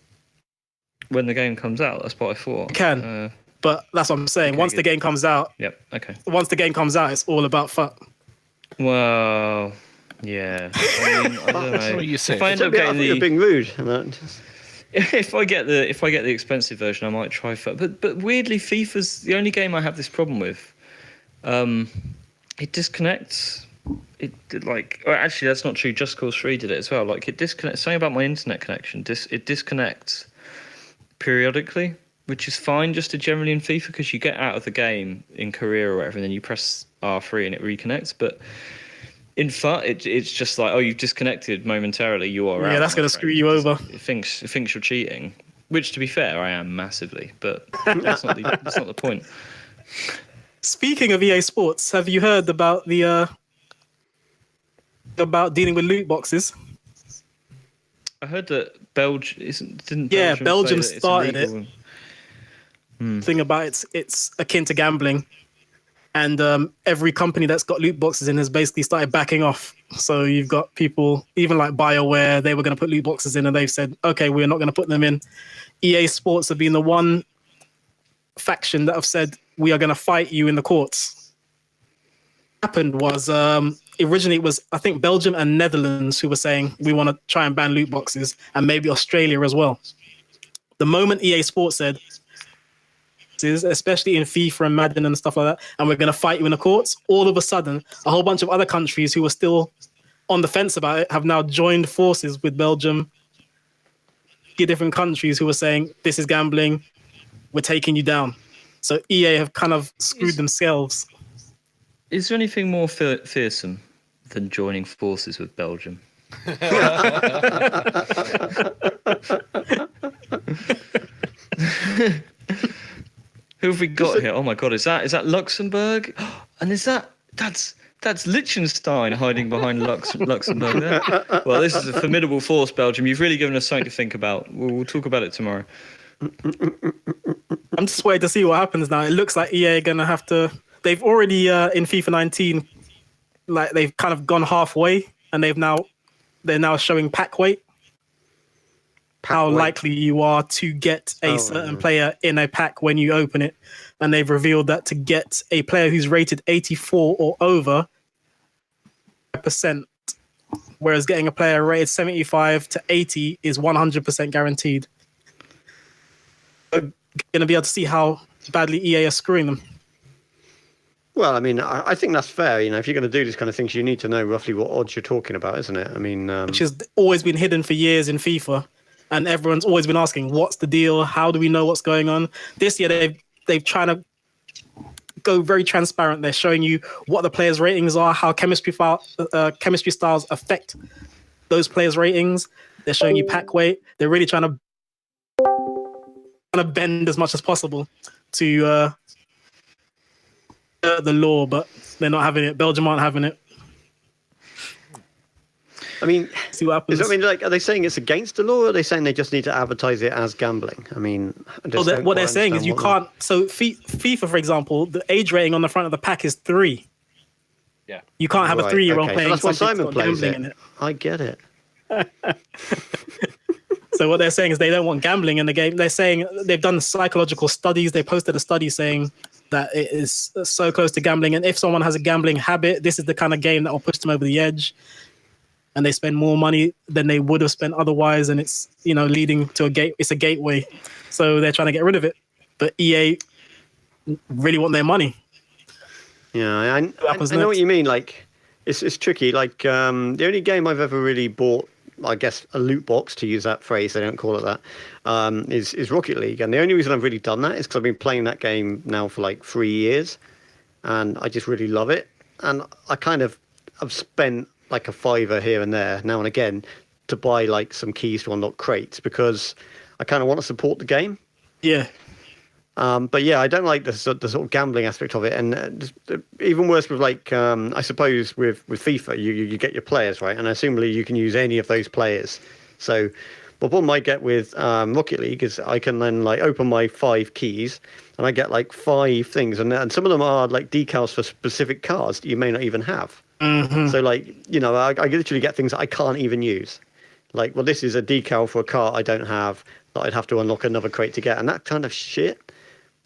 Speaker 2: when the game comes out. That's what I thought.
Speaker 4: You can, but that's what I'm saying.
Speaker 2: Okay,
Speaker 4: once
Speaker 2: good.
Speaker 4: the game comes out,
Speaker 2: Okay.
Speaker 4: Once the game comes out, it's all about fun.
Speaker 2: Well, yeah. I mean, I don't know.
Speaker 3: That's what you said.
Speaker 2: If I end up
Speaker 1: I
Speaker 2: getting
Speaker 1: thought you were being rude.
Speaker 2: if I get the expensive version, I might try. But weirdly, FIFA's the only game I have this problem with. It disconnects. Actually, that's not true. Just Cause 3 did it as well. Like, it disconnects. Something about my internet connection. It disconnects periodically, which is fine just to generally in FIFA because you get out of the game in Korea or whatever, and then you press R3 and it reconnects. But in FUT, it's just like, oh, you've disconnected momentarily. You are out.
Speaker 4: Yeah, that's going to screw you over.
Speaker 2: It thinks you're cheating, which, to be fair, I am massively. But that's not the point.
Speaker 4: Speaking of EA Sports, have you heard about about dealing with loot boxes?
Speaker 2: I heard that Belgium
Speaker 4: Belgium
Speaker 2: say that it's
Speaker 4: started
Speaker 2: illegal.
Speaker 4: Thing about it's akin to gambling, and every company that's got loot boxes in has basically started backing off. So you've got people, even like BioWare, they were going to put loot boxes in, and they've said, okay, we're not going to put them in. EA Sports have been the one faction that have said, we are going to fight you in the courts. What happened was originally it was, I think, Belgium and Netherlands who were saying we want to try and ban loot boxes, and maybe Australia as well. The moment EA Sports said, especially in FIFA and Madden and stuff like that, and we're going to fight you in the courts, all of a sudden, a whole bunch of other countries who were still on the fence about it have now joined forces with Belgium, different countries who are saying, this is gambling, we're taking you down. So EA have kind of screwed themselves.
Speaker 2: Is there anything more fearsome than joining forces with Belgium? Who have we got here? Oh my God, is that Luxembourg? And that's Liechtenstein hiding behind Luxembourg there. Well, this is a formidable force, Belgium. You've really given us something to think about. We'll talk about it tomorrow.
Speaker 4: I'm just waiting to see what happens now. It looks like EA are going to have to... They've already, in FIFA 19, like they've kind of gone halfway, and they're now showing pack weight. How likely you are to get a certain player in a pack when you open it. And they've revealed that to get a player who's rated 84 or over, %, whereas getting a player rated 75 to 80 is 100% guaranteed. We're going to be able to see how badly EA are screwing them.
Speaker 1: Well, I mean, I think that's fair. You know, if you're going to do these kind of things, you need to know roughly what odds you're talking about, isn't it? I mean,
Speaker 4: which has always been hidden for years in FIFA, and everyone's always been asking, "What's the deal? How do we know what's going on?" This year, they've trying to go very transparent. They're showing you what the players' ratings are, how chemistry styles affect those players' ratings. They're showing you pack weight. They're really trying to bend as much as possible to the law, but they're not having it. Belgium aren't having it.
Speaker 1: I mean,
Speaker 4: See what happens.
Speaker 1: are they saying it's against the law, or are they saying they just need to advertise it as gambling? I mean,
Speaker 4: What they're saying is you can't. So FIFA, for example, the age rating on the front of the pack is 3.
Speaker 3: Yeah.
Speaker 4: You can't have a 3-year-old playing
Speaker 1: so that's why
Speaker 4: something
Speaker 1: Simon plays
Speaker 4: gambling in it.
Speaker 1: I get it.
Speaker 4: So what they're saying is they don't want gambling in the game. They're saying they've done psychological studies. They posted a study saying that it is so close to gambling, and if someone has a gambling habit, this is the kind of game that will push them over the edge, and they spend more money than they would have spent otherwise, and it's leading to it's a gateway. So they're trying to get rid of it, but EA really want their money.
Speaker 1: Yeah, I know what you mean. Like, it's tricky. Like, the only game I've ever really bought, I guess, a loot box, to use that phrase, they don't call it that, is Rocket League. And the only reason I've really done that is because I've been playing that game now for like 3 years, and I just really love it. And I've spent like a $5 here and there now and again to buy like some keys to unlock crates, because I kind of want to support the game.
Speaker 4: Yeah.
Speaker 1: But yeah, I don't like the sort of gambling aspect of it, and even worse with like I suppose with FIFA, you get your players, right, and assumably you can use any of those players. So, but what I get with Rocket League is I can then like open my 5 keys, and I get like 5 things, and some of them are like decals for specific cars that you may not even have.
Speaker 4: Mm-hmm.
Speaker 1: So like I literally get things that I can't even use. Like, well, this is a decal for a car I don't have that I'd have to unlock another crate to get, and that kind of shit.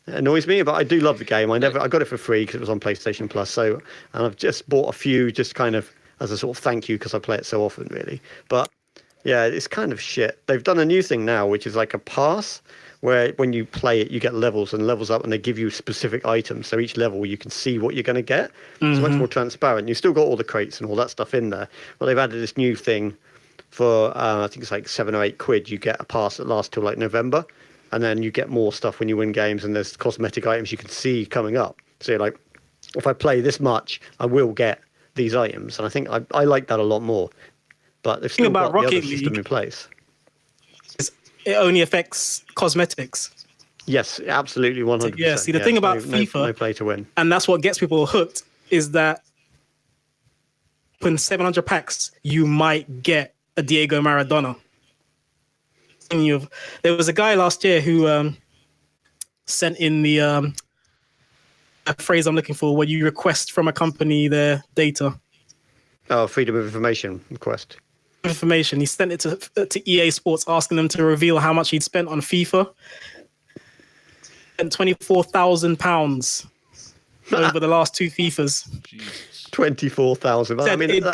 Speaker 1: It annoys me, but I do love the game. I got it for free because it was on PlayStation Plus. So, and I've just bought a few, just kind of as a sort of thank you, because I play it so often, really. But yeah, it's kind of shit. They've done a new thing now, which is like a pass, where when you play it, you get levels and levels up, and they give you specific items. So each level, you can see what you're going to get. It's much more transparent. You still got all the crates and all that stuff in there, but they've added this new thing for I think it's like £7 or £8. You get a pass that lasts till like November. And then you get more stuff when you win games, and there's cosmetic items you can see coming up. So you're like, if I play this much, I will get these items. And I think I like that a lot more. But they've still got the other system in place.
Speaker 4: It only affects cosmetics.
Speaker 1: Yes, absolutely, 100%.
Speaker 4: Yeah, see, the thing about FIFA,
Speaker 1: no play to win.
Speaker 4: And that's what gets people hooked, is that when 700 packs, you might get a Diego Maradona. There was a guy last year who sent in the a phrase I'm looking for, where you request from a company their data.
Speaker 1: Oh, freedom of information request.
Speaker 4: Information. He sent it to EA Sports, asking them to reveal how much he'd spent on FIFA. And £24,000 over the last 2 FIFAs.
Speaker 3: Jesus.
Speaker 1: 24,000. I mean,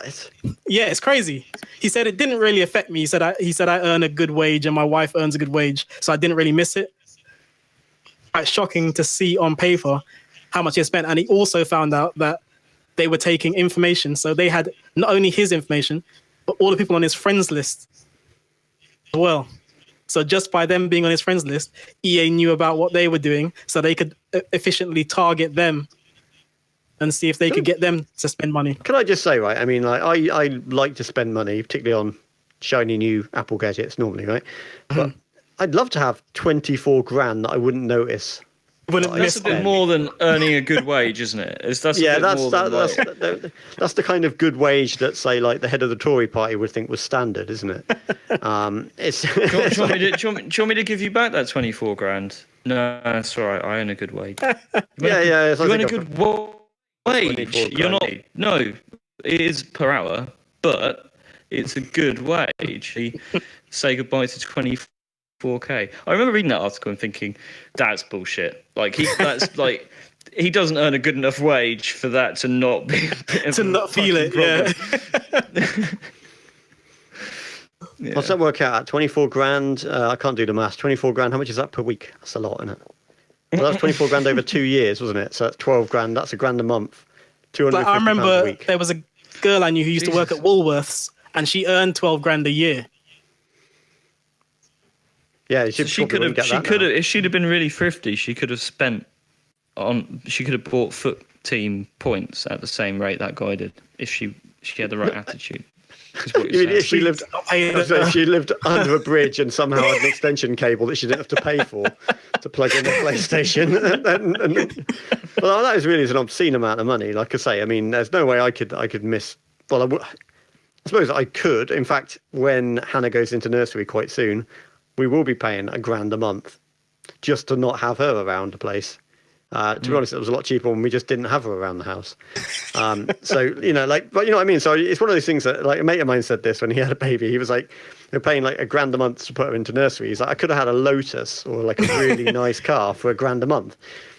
Speaker 4: yeah, it's crazy. He said it didn't really affect me. He said I earn a good wage and my wife earns a good wage, so I didn't really miss it. Quite shocking to see on paper how much he spent. And he also found out that they were taking information. So they had not only his information, but all the people on his friends list as well. So just by them being on his friends list, EA knew about what they were doing, so they could efficiently target them and see if they could get them to spend money.
Speaker 1: Can I just say, right? I mean, like, I like to spend money, particularly on shiny new Apple gadgets normally, right? But I'd love to have 24 grand that I wouldn't notice.
Speaker 2: That's a bit more than earning a good wage, isn't it? That's the kind of good wage that, say, like the head of the Tory party would think was standard, isn't it? It's. Do you want me to give you back that 24 grand? No, that's all right. I earn a good wage.
Speaker 1: You
Speaker 2: earn a good wage. You're not. No, it is per hour, but it's a good wage. Say goodbye to 24k. I remember reading that article and thinking, that's bullshit. Like he doesn't earn a good enough wage for that to not be
Speaker 4: to not feel it.
Speaker 1: Yeah. What's that work out at? 24 grand. I can't do the maths. 24 grand. How much is that per week? That's a lot, isn't it? Well, that's 24 grand over 2 years, wasn't it? So that's 12 grand. That's £1 a month. 250
Speaker 4: I remember
Speaker 1: pounds a week.
Speaker 4: There was a girl I knew who used to work at Woolworths, and she earned 12 grand a year.
Speaker 1: Yeah,
Speaker 2: she could have. If she'd have been really thrifty, she could have spent on. She could have bought foot team points at the same rate that guy did if she had the right attitude.
Speaker 1: You mean if she lived under a bridge and somehow had an extension cable that she didn't have to pay for to plug in the PlayStation? Well, that is really an obscene amount of money. Like I say, I mean, there's no way I could miss. Well, suppose I could. In fact, when Hannah goes into nursery quite soon, we will be paying £1,000 a month just to not have her around the place. To be honest, it was a lot cheaper when we just didn't have her around the house. So, but you know what I mean? So it's one of those things that, like, a mate of mine said this when he had a baby. He was like, they're paying like £1,000 a month to put her into nursery. He's like, I could have had a Lotus or like a really nice car for £1,000 a month.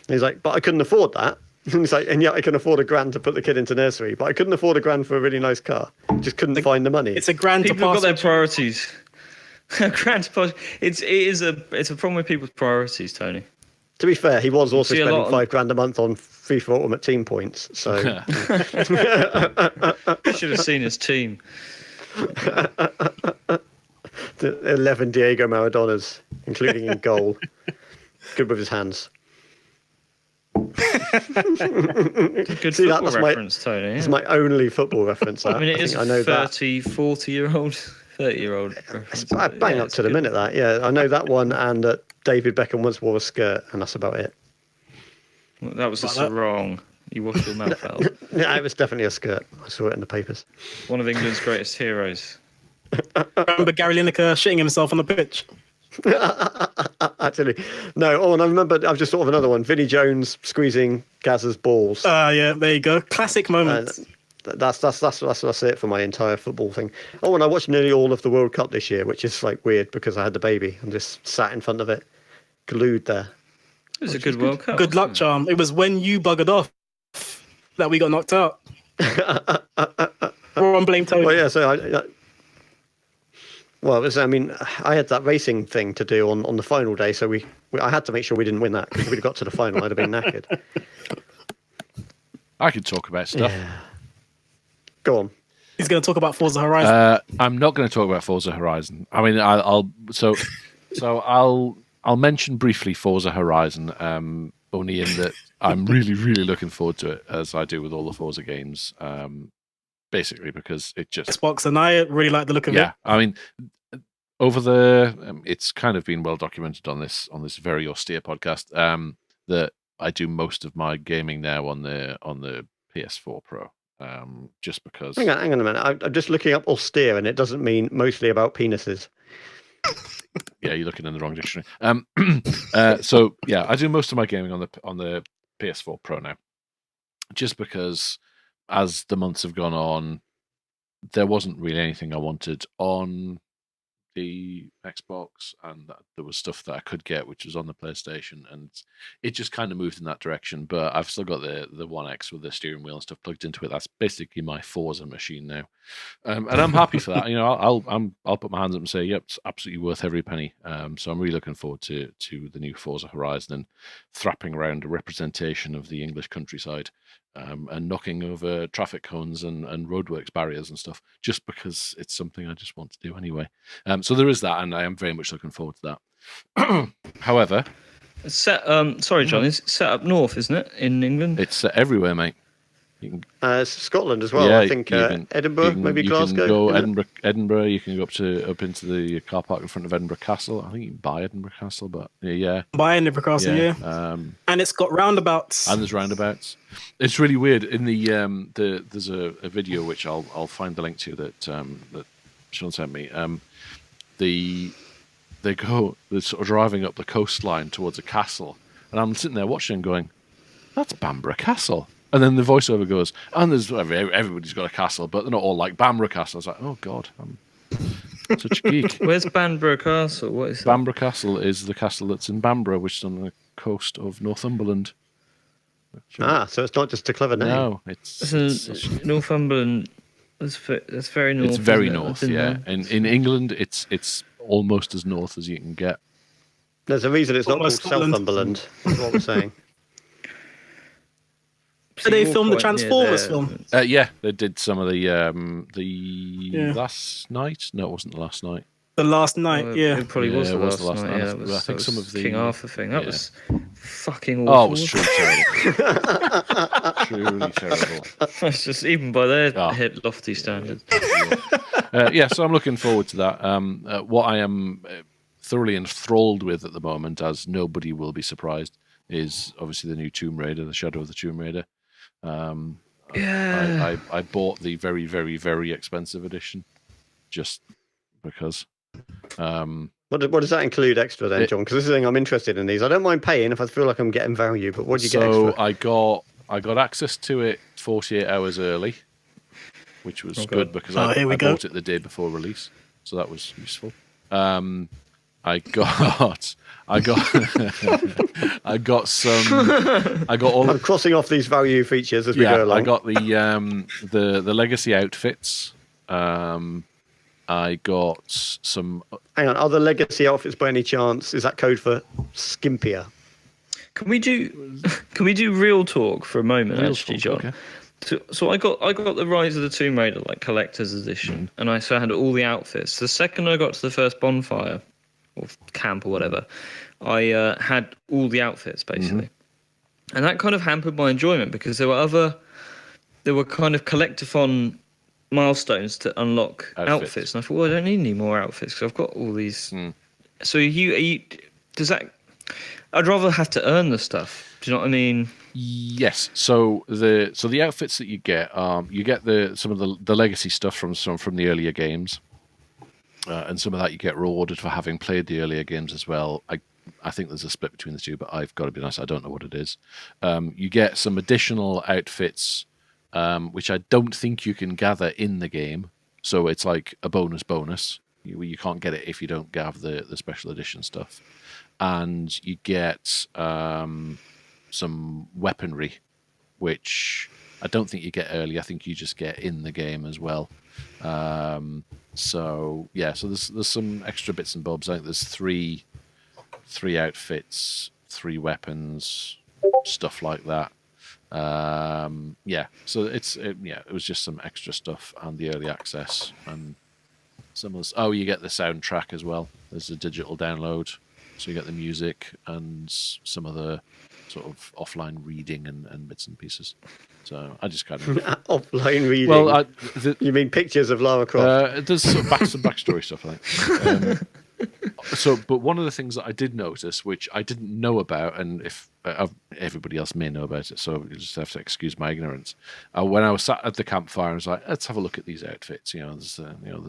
Speaker 1: And he's like, but I couldn't afford that. And he's like, and yet I can afford £1,000 to put the kid into nursery, but I couldn't afford £1,000 for a really nice car. Just couldn't find the money.
Speaker 4: It's £1,000 to
Speaker 2: People have got their
Speaker 4: pass.
Speaker 2: priorities. It's a problem with people's priorities, Tony.
Speaker 1: To be fair, he was also
Speaker 2: See a
Speaker 1: spending
Speaker 2: lot of-
Speaker 1: £5,000 a month on FIFA Ultimate Team points. So
Speaker 2: Should have seen his team.
Speaker 1: the 11 Diego Maradonas, including in goal. Good with his hands.
Speaker 2: Good
Speaker 1: See,
Speaker 2: football
Speaker 1: that's
Speaker 2: reference, Tony.
Speaker 1: It's
Speaker 2: Yeah.
Speaker 1: my only football reference.
Speaker 2: I mean, it is
Speaker 1: I know
Speaker 2: 30, 40-year-old, 30-year-old reference.
Speaker 1: that. I bang
Speaker 2: Yeah,
Speaker 1: up
Speaker 2: it's
Speaker 1: to the
Speaker 2: good.
Speaker 1: minute that. Yeah, I know that one, and that David Beckham once wore a skirt, and that's about it.
Speaker 2: Well, that was a
Speaker 4: Like that.
Speaker 2: sarong. You washed your mouth out.
Speaker 1: Yeah, it was definitely a skirt. I saw it in the papers.
Speaker 2: One of England's greatest heroes.
Speaker 4: Remember Gary Lineker shitting himself on the pitch?
Speaker 1: Actually, no. Oh, and I remember I've just thought of another one. Vinnie Jones squeezing Gazza's balls.
Speaker 4: Yeah, there you go. Classic moment.
Speaker 1: That's it for my entire football thing. Oh, and I watched nearly all of the World Cup this year, which is like weird because I had the baby and just sat in front of it, glued there.
Speaker 2: It was a good World Cup.
Speaker 4: Good luck, Charm. It was when you buggered off that we got knocked out. We're on blame Tony.
Speaker 1: Well, yeah. So I mean, I had that racing thing to do on the final day, so I had to make sure we didn't win that because if we'd have got to the final, I'd have been knackered.
Speaker 3: I could talk about stuff.
Speaker 1: Yeah. Go on.
Speaker 4: He's going to talk about Forza Horizon.
Speaker 3: I'm not going to talk about Forza Horizon. I mean, I'll mention briefly Forza Horizon, only in that I'm really, really looking forward to it, as I do with all the Forza games. Basically, because it just
Speaker 4: Xbox, and I really like the look of it.
Speaker 3: yeah. I mean, it's kind of been well documented on this very austere podcast that I do most of my gaming now on the PS4 Pro. Just because.
Speaker 1: Hang on a minute. I'm just looking up austere, and it doesn't mean mostly about penises.
Speaker 3: Yeah, you're looking in the wrong dictionary. So yeah, I do most of my gaming on the PS4 Pro now, just because as the months have gone on, there wasn't really anything I wanted on the Xbox, and there was stuff that I could get which was on the PlayStation, and it just kind of moved in that direction. But I've still got the One X with the steering wheel and stuff plugged into it. That's basically my Forza machine now, and I'm happy for that. You know, I'll put my hands up and say, yep, it's absolutely worth every penny. So I'm really looking forward to the new Forza Horizon and thrapping around a representation of the English countryside. And knocking over traffic cones and roadworks barriers and stuff, just because it's something I just want to do anyway. So there is that, and I am very much looking forward to that. However,
Speaker 2: It's set, sorry, John. It's set up north, isn't it, in England?
Speaker 3: it's everywhere, mate. You can,
Speaker 1: Scotland as well.
Speaker 3: yeah,
Speaker 1: I think
Speaker 3: you can-
Speaker 1: Edinburgh, maybe
Speaker 3: you
Speaker 1: Glasgow.
Speaker 3: can go
Speaker 1: isn't it?
Speaker 3: Edinburgh. You can go up into the car park in front of Edinburgh Castle. I think you can buy Edinburgh Castle, but yeah.
Speaker 4: By Edinburgh Castle, yeah. And it's got roundabouts.
Speaker 3: And there's roundabouts. It's really weird. In the there's a video which I'll find the link to that Sean sent me. They're sort of driving up the coastline towards a castle, and I'm sitting there watching and going, "That's Bamborough Castle." And then the voiceover goes, "And there's everybody's got a castle, but they're not all like Bamborough Castle." I was like, "Oh God, I'm such a geek."
Speaker 2: Where's Bamborough Castle? What is that?
Speaker 3: Bamborough Castle is the castle that's in Bamborough, which is on the coast of Northumberland.
Speaker 1: So it's not just a clever name.
Speaker 3: No, it's
Speaker 2: Northumberland. That's very north.
Speaker 3: it's very
Speaker 2: isn't it?
Speaker 3: north,
Speaker 2: I've been
Speaker 3: yeah.
Speaker 2: there.
Speaker 3: In England, it's almost as north as you can get.
Speaker 1: There's a reason it's not called
Speaker 4: Almost Scotland.
Speaker 1: Southumberland. That's what we're saying.
Speaker 4: Did they film the
Speaker 2: Point near
Speaker 4: Transformers
Speaker 2: there.
Speaker 4: film?
Speaker 3: Yeah, they did some of the
Speaker 4: Yeah.
Speaker 3: last night. No, it wasn't the last night.
Speaker 4: The last night,
Speaker 2: Well,
Speaker 4: yeah.
Speaker 2: It probably
Speaker 3: Yeah,
Speaker 2: was
Speaker 3: it
Speaker 2: the
Speaker 3: was
Speaker 2: last
Speaker 3: the last
Speaker 2: night.
Speaker 3: night.
Speaker 2: Yeah,
Speaker 3: I
Speaker 2: that was,
Speaker 3: think
Speaker 2: that
Speaker 3: some
Speaker 2: was
Speaker 3: of the
Speaker 2: King Arthur thing. That
Speaker 3: yeah.
Speaker 2: was fucking awful.
Speaker 3: Oh, it was truly terrible. Truly terrible.
Speaker 2: That's just even by their
Speaker 3: Oh.
Speaker 2: hit lofty standards.
Speaker 3: Yeah, so I'm looking forward to that. What I am thoroughly enthralled with at the moment, as nobody will be surprised, is obviously the new Tomb Raider, the Shadow of the Tomb Raider.
Speaker 2: Yeah.
Speaker 3: I bought the very, very, very expensive edition just because.
Speaker 1: What does that include extra then, John? Because this is the thing I'm interested in these. I don't mind paying if I feel like I'm getting value, but what do you get extra?
Speaker 3: So I got access to it 48 hours early, which was good because I bought it the day before release, so that was useful. I got I got all.
Speaker 1: I'm crossing off these value features as we go along.
Speaker 3: I got the legacy outfits. I got some.
Speaker 1: Hang on, are the legacy outfits by any chance? Is that code for skimpier?
Speaker 2: Can we do real talk for a moment, John?
Speaker 3: Okay.
Speaker 2: So I got the Rise of the Tomb Raider like collector's edition, and I had all the outfits. The second I got to the first bonfire or camp or whatever, I had all the outfits basically, and that kind of hampered my enjoyment because there were kind of collectathon milestones to unlock outfits, and I thought, well, I don't need any more outfits because I've got all these. So does that? I'd rather have to earn the stuff. Do you know what I mean?
Speaker 3: Yes. So the outfits that you get some of the legacy stuff from the earlier games, and some of that you get rewarded for having played the earlier games as well. I think there's a split between the two, but I've got to be honest, I don't know what it is. You get some additional outfits, which I don't think you can gather in the game. So it's like a bonus. You can't get it if you don't have the special edition stuff. And you get some weaponry, which I don't think you get early. I think you just get in the game as well. So there's some extra bits and bobs. I think there's three outfits, 3 weapons, stuff like that. So it was just some extra stuff and the early access and some of this. Oh, you get the soundtrack as well. There's a digital download. So you get the music and some of the sort of offline reading and bits and pieces. So I just kind of
Speaker 1: offline reading.
Speaker 3: Well,
Speaker 1: you mean pictures of Lara Croft?
Speaker 3: There's some backstory stuff, I think. But one of the things that I did notice, which I didn't know about, and if everybody else may know about it, so you just have to excuse my ignorance. When I was sat at the campfire, I was like, let's have a look at these outfits. There's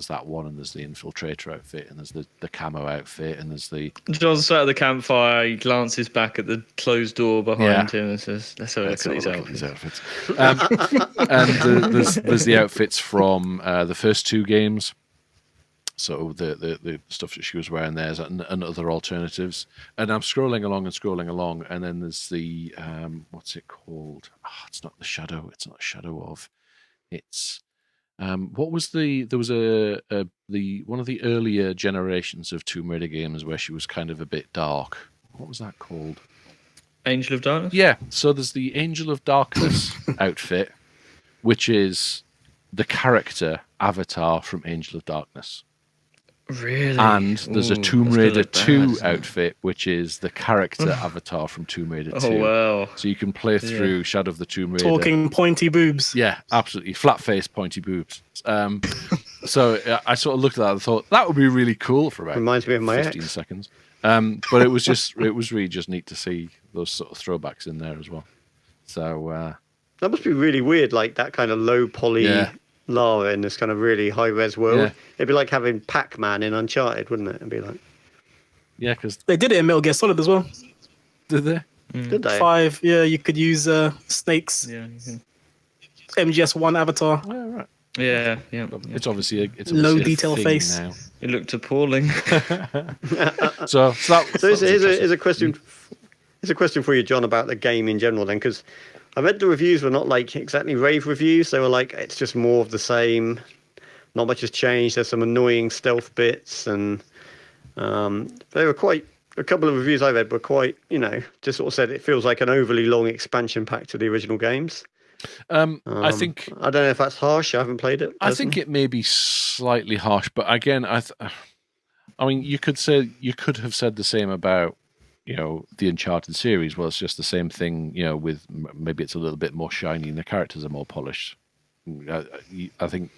Speaker 3: that one, and there's the infiltrator outfit, and there's the camo outfit, and there's the.
Speaker 2: John sat at the campfire. He glances back at the closed door behind him and says, "Let's have a look at these outfits."
Speaker 3: And there's the outfits from the first 2 games. So the stuff that she was wearing there and other alternatives. And I'm scrolling along, and then there's the what's it called? Oh, it's not the Shadow. It's not Shadow of. It's what was there was the one of the earlier generations of Tomb Raider games where she was kind of a bit dark. What was that called?
Speaker 2: Angel of Darkness?
Speaker 3: Yeah. So there's the Angel of Darkness outfit, which is the character avatar from Angel of Darkness.
Speaker 2: Really?
Speaker 3: And there's a Tomb Raider 2 outfit, which is the character avatar from Tomb Raider 2.
Speaker 2: Oh, wow.
Speaker 3: So you can play through Shadow of the Tomb Raider.
Speaker 4: Talking pointy boobs.
Speaker 3: Yeah, absolutely. Flat face, pointy boobs. So I sort of looked at that and thought, that would be really cool for about
Speaker 1: Reminds me of my
Speaker 3: 15
Speaker 1: ex.
Speaker 3: seconds. But it was really just neat to see those sort of throwbacks in there as well. So
Speaker 1: that must be really weird, like that kind of low poly Lara in this kind of really high res world.
Speaker 3: Yeah.
Speaker 1: It'd be like having Pac-Man in Uncharted, wouldn't it? It'd be like,
Speaker 3: yeah, because
Speaker 4: They did it in Metal Gear Solid as well.
Speaker 3: did they?
Speaker 1: did they?
Speaker 4: 5, you could use Snake's
Speaker 2: Yeah.
Speaker 4: MGS1 avatar.
Speaker 3: Yeah, right.
Speaker 2: Yeah.
Speaker 3: It's obviously
Speaker 4: Low
Speaker 3: a
Speaker 4: detail
Speaker 3: thing
Speaker 4: face.
Speaker 3: now.
Speaker 2: It looked appalling.
Speaker 3: So
Speaker 1: here's a question. Here's a question for you, John, about the game in general. Then, because I read the reviews were not like exactly rave reviews. They were like, it's just more of the same. Not much has changed. There's some annoying stealth bits, and they were quite. A couple of reviews I read were quite, just sort of said it feels like an overly long expansion pack to the original games.
Speaker 3: I think
Speaker 1: I don't know if that's harsh. I haven't played it.
Speaker 3: I think it may be slightly harsh, but again, I mean, you could have said the same about the Uncharted series. Well, it's just the same thing, with maybe it's a little bit more shiny and the characters are more polished. I think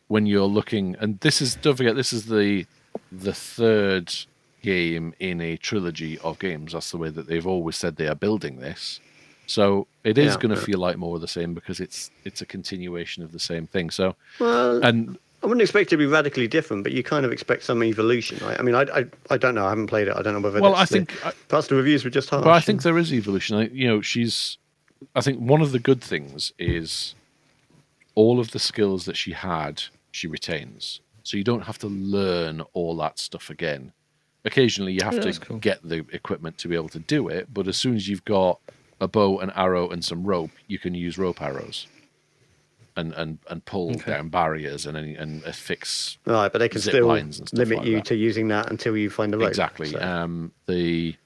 Speaker 3: when you're looking, and don't forget, this is the 3rd game in a trilogy of games. That's the way that they've always said they are building this. So it is
Speaker 1: Yeah,
Speaker 3: going to
Speaker 1: yeah.
Speaker 3: feel like more of the same because it's a continuation of the same thing. So,
Speaker 1: Well,
Speaker 3: and
Speaker 1: I wouldn't expect it to be radically different, but you kind of expect some evolution, right? I mean, I don't know. I haven't played it. I don't know whether
Speaker 3: well, I
Speaker 1: that's the
Speaker 3: think,
Speaker 1: perhaps the reviews were just
Speaker 3: but I
Speaker 1: harsh.
Speaker 3: think there is evolution. I think one of the good things is all of the skills that she had, she retains. So you don't have to learn all that stuff again. Occasionally, you have
Speaker 2: Yeah,
Speaker 3: to
Speaker 2: that's cool.
Speaker 3: get the equipment to be able to do it, but as soon as you've got a bow, an arrow, and some rope, you can use rope arrows and pull
Speaker 2: Okay.
Speaker 3: down barriers and fix
Speaker 1: Right, but they can
Speaker 3: zip
Speaker 1: still
Speaker 3: lines and stuff
Speaker 1: limit
Speaker 3: like
Speaker 1: you
Speaker 3: that.
Speaker 1: to using that until you find the rope.
Speaker 3: Exactly.
Speaker 1: So.
Speaker 3: The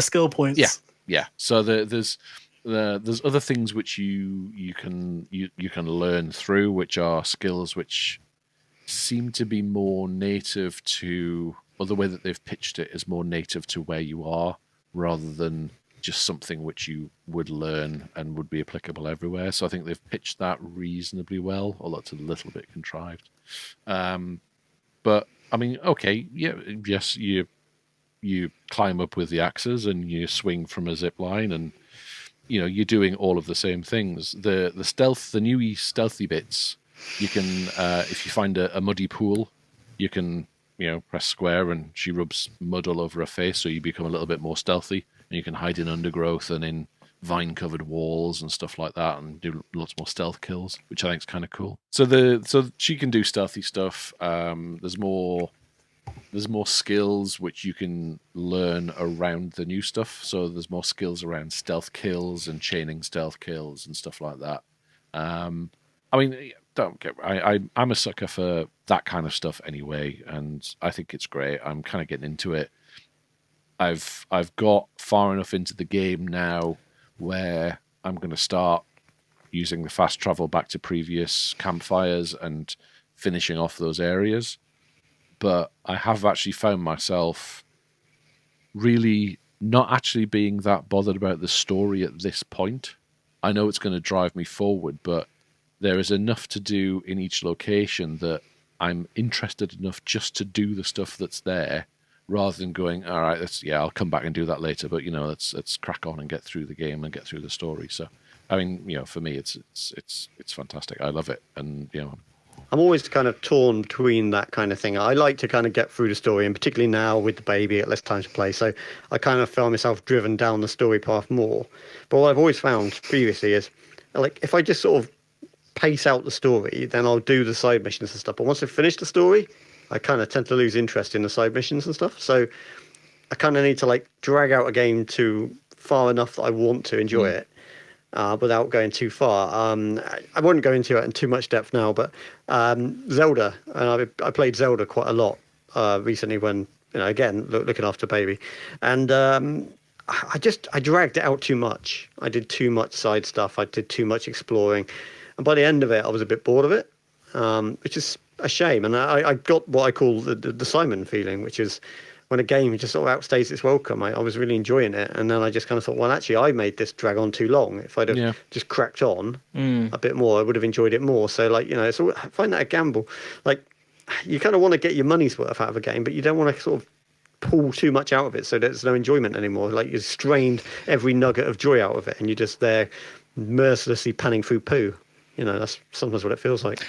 Speaker 4: skill points.
Speaker 3: yeah. So there's other things which you can learn through, which are skills which seem to be more native to, or the way that they've pitched it is more native to where you are, rather than just something which you would learn and would be applicable everywhere. So I think they've pitched that reasonably well, although it's a little bit contrived. But I mean, okay, yeah, yes, you climb up with the axes and you swing from a zip line, and you're doing all of the same things. The stealth, the newy stealthy bits, you can if you find a muddy pool, you can press square and she rubs mud all over her face, so you become a little bit more stealthy, and you can hide in undergrowth and in vine covered walls and stuff like that, and do lots more stealth kills, which I think is kind of cool. So she can do stealthy stuff. There's more skills which you can learn around the new stuff. So there's more skills around stealth kills and chaining stealth kills and stuff like that. I mean, don't get. I'm a sucker for that kind of stuff anyway, and I think it's great. I'm kind of getting into it. I've got far enough into the game now where I'm going to start using the fast travel back to previous campfires and finishing off those areas. But I have actually found myself really not actually being that bothered about the story at this point. I know it's going to drive me forward, but there is enough to do in each location that I'm interested enough just to do the stuff that's there, rather than going, all right, I'll come back and do that later. But let's crack on and get through the game and get through the story. So, I mean, for me, it's fantastic. I love it, and
Speaker 1: I'm always kind of torn between that kind of thing. I like to kind of get through the story, and particularly now with the baby, at less time to play. So I kind of found myself driven down the story path more. But what I've always found previously is, like, if I just sort of pace out the story, then I'll do the side missions and stuff. But once I've finished the story, I kind of tend to lose interest in the side missions and stuff. So I kind of need to like drag out a game to far enough that I want to enjoy it. Without going too far. I wouldn't go into it in too much depth now, but Zelda, and I played Zelda quite a lot recently when, again, looking after baby. And I dragged it out too much. I did too much side stuff. I did too much exploring. And by the end of it, I was a bit bored of it, which is a shame. And I got what I call the Simon feeling, which is when a game just sort of outstays its welcome. I was really enjoying it, and then I just kind of thought, well, actually, I made this drag on too long. If I'd have just cracked on a bit more, I would have enjoyed it more. So, like, it's I find that a gamble. Like, you kind of want to get your money's worth out of a game, but you don't want to sort of pull too much out of it so there's no enjoyment anymore. Like, you've strained every nugget of joy out of it, and you're just there mercilessly panning through poo. That's sometimes what it feels like.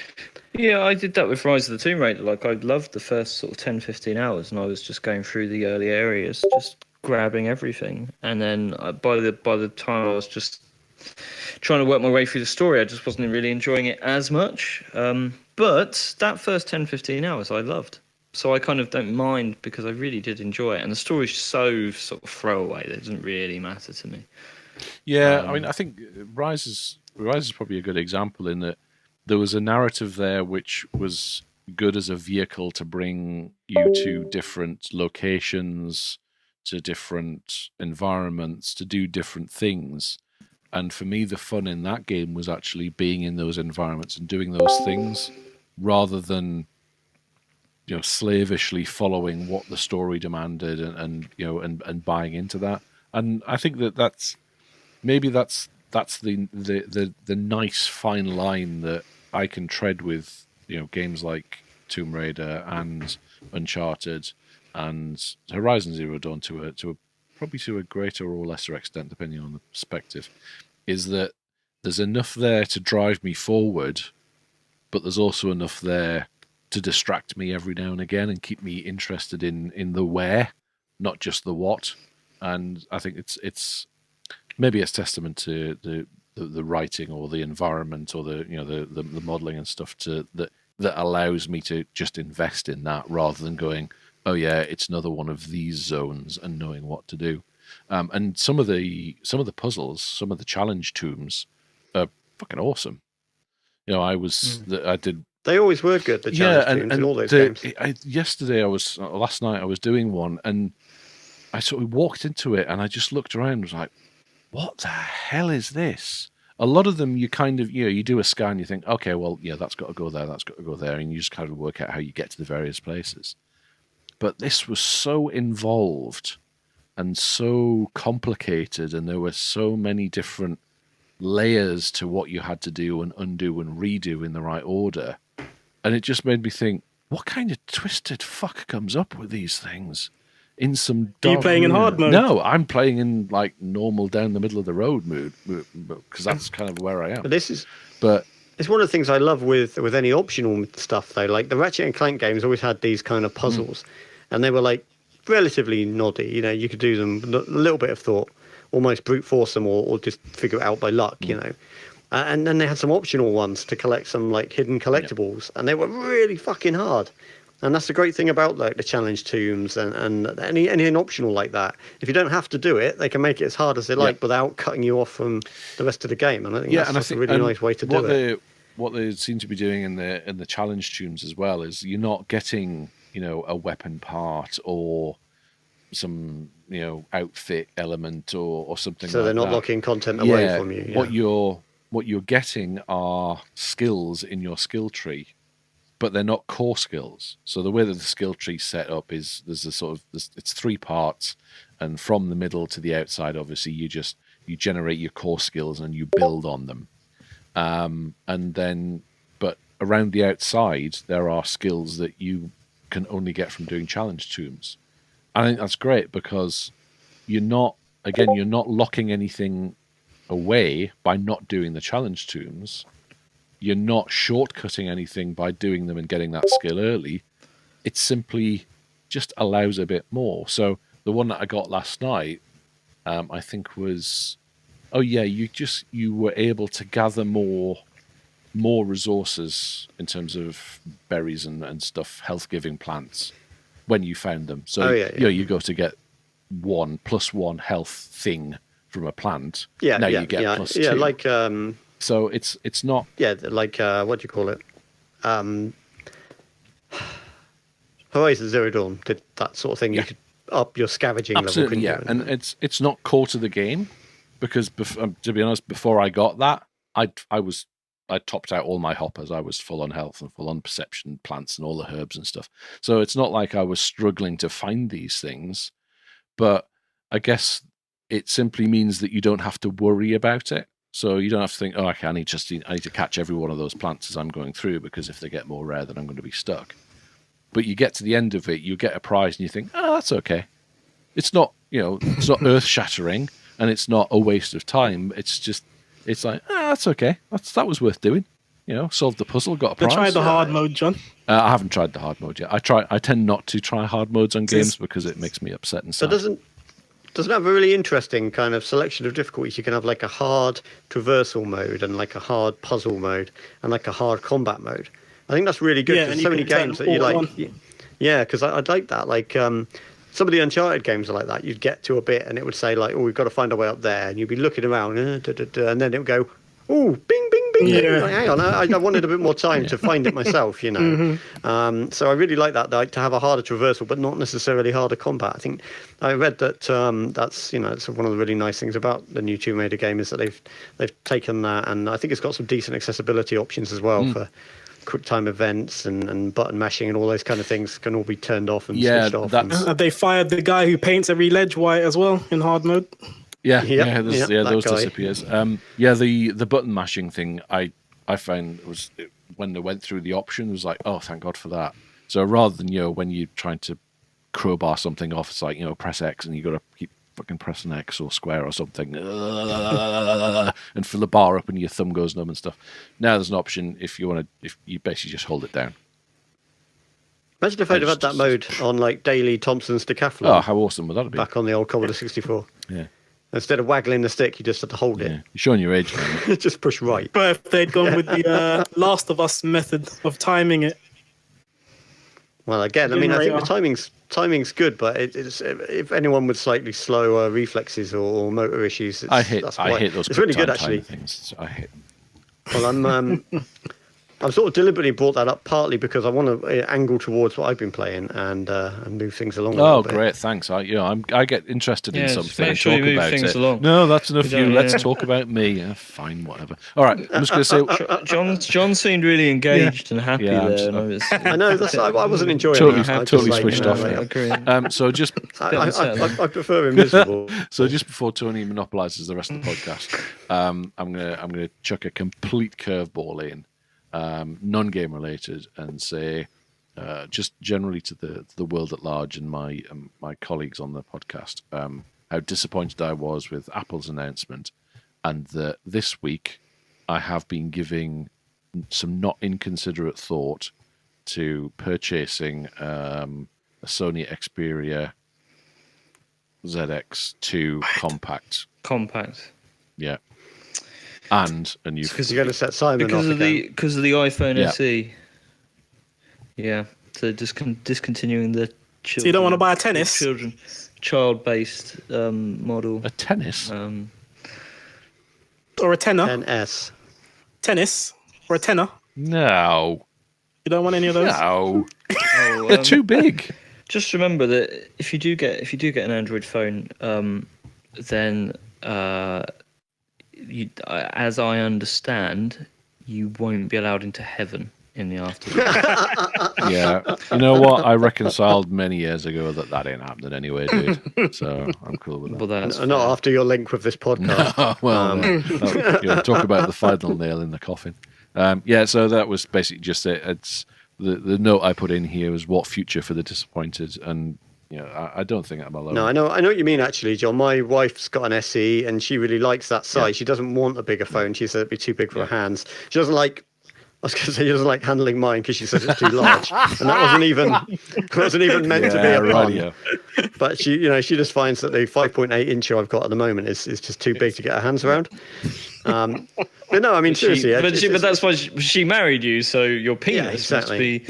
Speaker 2: Yeah, I did that with Rise of the Tomb Raider. Like, I loved the first sort of 10, 15 hours, and I was just going through the early areas, just grabbing everything. And then by the time I was just trying to work my way through the story, I just wasn't really enjoying it as much. But that first 10, 15 hours I loved. So I kind of don't mind, because I really did enjoy it. And the story's so sort of throwaway that it doesn't really matter to me.
Speaker 3: Yeah, I mean, I think Rise is probably a good example in that there was a narrative there which was good as a vehicle to bring you to different locations, to different environments, to do different things. And for me, the fun in that game was actually being in those environments and doing those things, rather than slavishly following what the story demanded and buying into that. And I think that's the nice fine line that I can tread with games like Tomb Raider and Uncharted and Horizon Zero Dawn to a probably to a greater or lesser extent, depending on the perspective, is that there's enough there to drive me forward, but there's also enough there to distract me every now and again and keep me interested in the where, not just the what. And I think it's maybe it's testament to the writing or the environment or the modeling and stuff that allows me to just invest in that rather than going, oh yeah, it's another one of these zones and knowing what to do. And some of the puzzles, some of the challenge tombs are fucking awesome. I did.
Speaker 1: They always were good. The challenge tombs in all those games.
Speaker 3: Last night I was doing one, and I sort of walked into it, and I just looked around and was like, what the hell is this? A lot of them, you kind of, you do a scan, you think, okay, well, yeah, that's got to go there, that's got to go there, and you just kind of work out how you get to the various places. But this was so involved and so complicated, and there were so many different layers to what you had to do and undo and redo in the right order. And it just made me think, what kind of twisted fuck comes up with these things? In some
Speaker 4: Are you playing in hard mode?
Speaker 3: No, I'm playing in like normal down the middle of the road mood because that's kind of where I am.
Speaker 1: But it's one of the things I love with any optional stuff though. Like the Ratchet and Clank games always had these kind of puzzles, and they were like relatively noddy. You could do them with a little bit of thought, almost brute force them, or just figure it out by luck. And then they had some optional ones to collect some like hidden collectibles, and they were really fucking hard. And that's the great thing about like the challenge tombs and anything optional like that. If you don't have to do it, they can make it as hard as they like without cutting you off from the rest of the game. And I think that's a really nice way to do it.
Speaker 3: What they seem to be doing in the challenge tombs as well is you're not getting a weapon part or some outfit element or something.
Speaker 1: So
Speaker 3: like
Speaker 1: they're not
Speaker 3: that.
Speaker 1: locking content away from you. Yeah.
Speaker 3: What you're getting are skills in your skill tree, but they're not core skills. So the way that the skill tree's set up is it's 3 parts, and from the middle to the outside, obviously you generate your core skills and you build on them. But around the outside, there are skills that you can only get from doing challenge tombs. I think that's great because you're not locking anything away by not doing the challenge tombs. You're not shortcutting anything by doing them and getting that skill early. It simply just allows a bit more. So the one that I got last night, I think was, you were able to gather more resources in terms of berries and stuff, health-giving plants when you found them. So you go to get 1+1 health thing from a plant. You get +2.
Speaker 1: Yeah, like
Speaker 3: so it's not
Speaker 1: like what do you call it? Horizon Zero Dawn did that sort of thing. You could up your scavenging level.
Speaker 3: And it's not core to the game because to be honest, before I got that, I topped out all my hoppers. I was full on health and full on perception plants and all the herbs and stuff. So it's not like I was struggling to find these things, but I guess it simply means that you don't have to worry about it. So you don't have to think, oh, okay, I need to catch every one of those plants as I'm going through, because if they get more rare, then I'm going to be stuck. But you get to the end of it, you get a prize, and you think, oh, that's okay. It's not, it's not earth shattering, and it's not a waste of time. It's like, that's okay. That was worth doing. Solved the puzzle, got a prize.
Speaker 4: Try the hard mode, John.
Speaker 3: I haven't tried the hard mode yet. I tend not to try hard modes on games because it makes me upset and sad.
Speaker 1: So doesn't have a really interesting kind of selection of difficulties. You can have like a hard traversal mode and like a hard puzzle mode and like a hard combat mode. I think that's really good. There's so many games that you like. Yeah, because I'd like that. Like some of the Uncharted games are like that. You'd get to a bit and it would say like, oh, we've got to find our way up there, and you'd be looking around, and then it would go, oh, bing, bing, bing.
Speaker 4: Yeah.
Speaker 1: Like, hang on, I wanted a bit more time to find it myself,
Speaker 4: Mm-hmm.
Speaker 1: So I really like that, like, to have a harder traversal, but not necessarily harder combat. I think I read that that's it's one of the really nice things about the new Tomb Raider game is that they've taken that, and I think it's got some decent accessibility options as well for quick time events and button mashing and all those kind of things can all be turned off and switched off.
Speaker 4: They fired the guy who paints every ledge white as well in hard mode.
Speaker 3: Those disappears. The button mashing thing I found was when they went through the option, it was like, oh, thank God for that. So rather than when you're trying to crowbar something off, it's like press X and you got to keep fucking press an X or square or something, and fill the bar up and your thumb goes numb and stuff. Now there's an option if you basically just hold it down.
Speaker 1: Imagine if they'd have had that mode on like daily Thompson's decathlon.
Speaker 3: Oh, how awesome would that be?
Speaker 1: Back on the old Commodore 64.
Speaker 3: Yeah.
Speaker 1: Instead of waggling the stick, you just had to hold
Speaker 3: Yeah.
Speaker 1: it.
Speaker 3: You're showing your age, man.
Speaker 1: Just push right.
Speaker 4: But if they'd gone with the Last of Us method of timing it.
Speaker 1: Well, again, I mean, I think the timing's good, but it's if anyone with slightly slower reflexes or motor issues,
Speaker 3: I hate those.
Speaker 1: It's really good,
Speaker 3: time
Speaker 1: actually.
Speaker 3: Things. I hate them.
Speaker 1: Well, I'm sort of deliberately brought that up partly because I want to angle towards what I've been playing and move things along.
Speaker 3: Oh, great, thanks. I get interested in something and
Speaker 2: sure
Speaker 3: talk
Speaker 2: you move
Speaker 3: about
Speaker 2: things
Speaker 3: it.
Speaker 2: along.
Speaker 3: No, that's enough. Let's talk about me. Yeah, fine, whatever. All right, I'm just going to say,
Speaker 2: John seemed really engaged and happy there.
Speaker 1: I know I wasn't enjoying
Speaker 3: totally
Speaker 1: that.
Speaker 3: switched off.
Speaker 2: I agree.
Speaker 3: So just
Speaker 1: I prefer him miserable.
Speaker 3: So just before Tony monopolises the rest of the podcast, I'm gonna chuck a complete curveball in. Non-game related, and say just generally to the world at large and my colleagues on the podcast, how disappointed I was with Apple's announcement, and that this week I have been giving some not inconsiderate thought to purchasing a Sony Xperia ZX2 compact. Yeah. And a new.
Speaker 1: Because you're going to set Simon
Speaker 2: because
Speaker 1: off
Speaker 2: of
Speaker 1: again.
Speaker 2: because of the iPhone SE. Yeah, so discontinuing the.
Speaker 4: So you don't want to buy a tennis?
Speaker 2: Child-based model.
Speaker 3: A tennis.
Speaker 4: Or a tenner?
Speaker 1: 10S.
Speaker 4: Tennis or a tenner?
Speaker 3: No.
Speaker 4: You don't want any of those?
Speaker 3: No. They're too big.
Speaker 2: Just remember that if you do get an Android phone, then. As I understand, you won't be allowed into heaven in the afterlife.
Speaker 3: Yeah, you know what? I reconciled many years ago that ain't happening anyway, dude. So I'm cool with that.
Speaker 2: Well, that's
Speaker 1: not after your link with this podcast.
Speaker 3: Talk about the final nail in the coffin. So that was basically just it. It's the note I put in here was what future for the disappointed, and I don't think I'm alone.
Speaker 1: No, I know what you mean, actually, John. My wife's got an SE, and she really likes that size. Yeah. She doesn't want a bigger phone. She said it'd be too big for her hands. She doesn't like. I was going to say she doesn't like handling mine because she says it's too large, and that wasn't even meant to be a pun. But she just finds that the 5.8 incher I've got at the moment is just too big to get her hands around. But no, I mean seriously.
Speaker 2: But that's why she married you, so your penis must be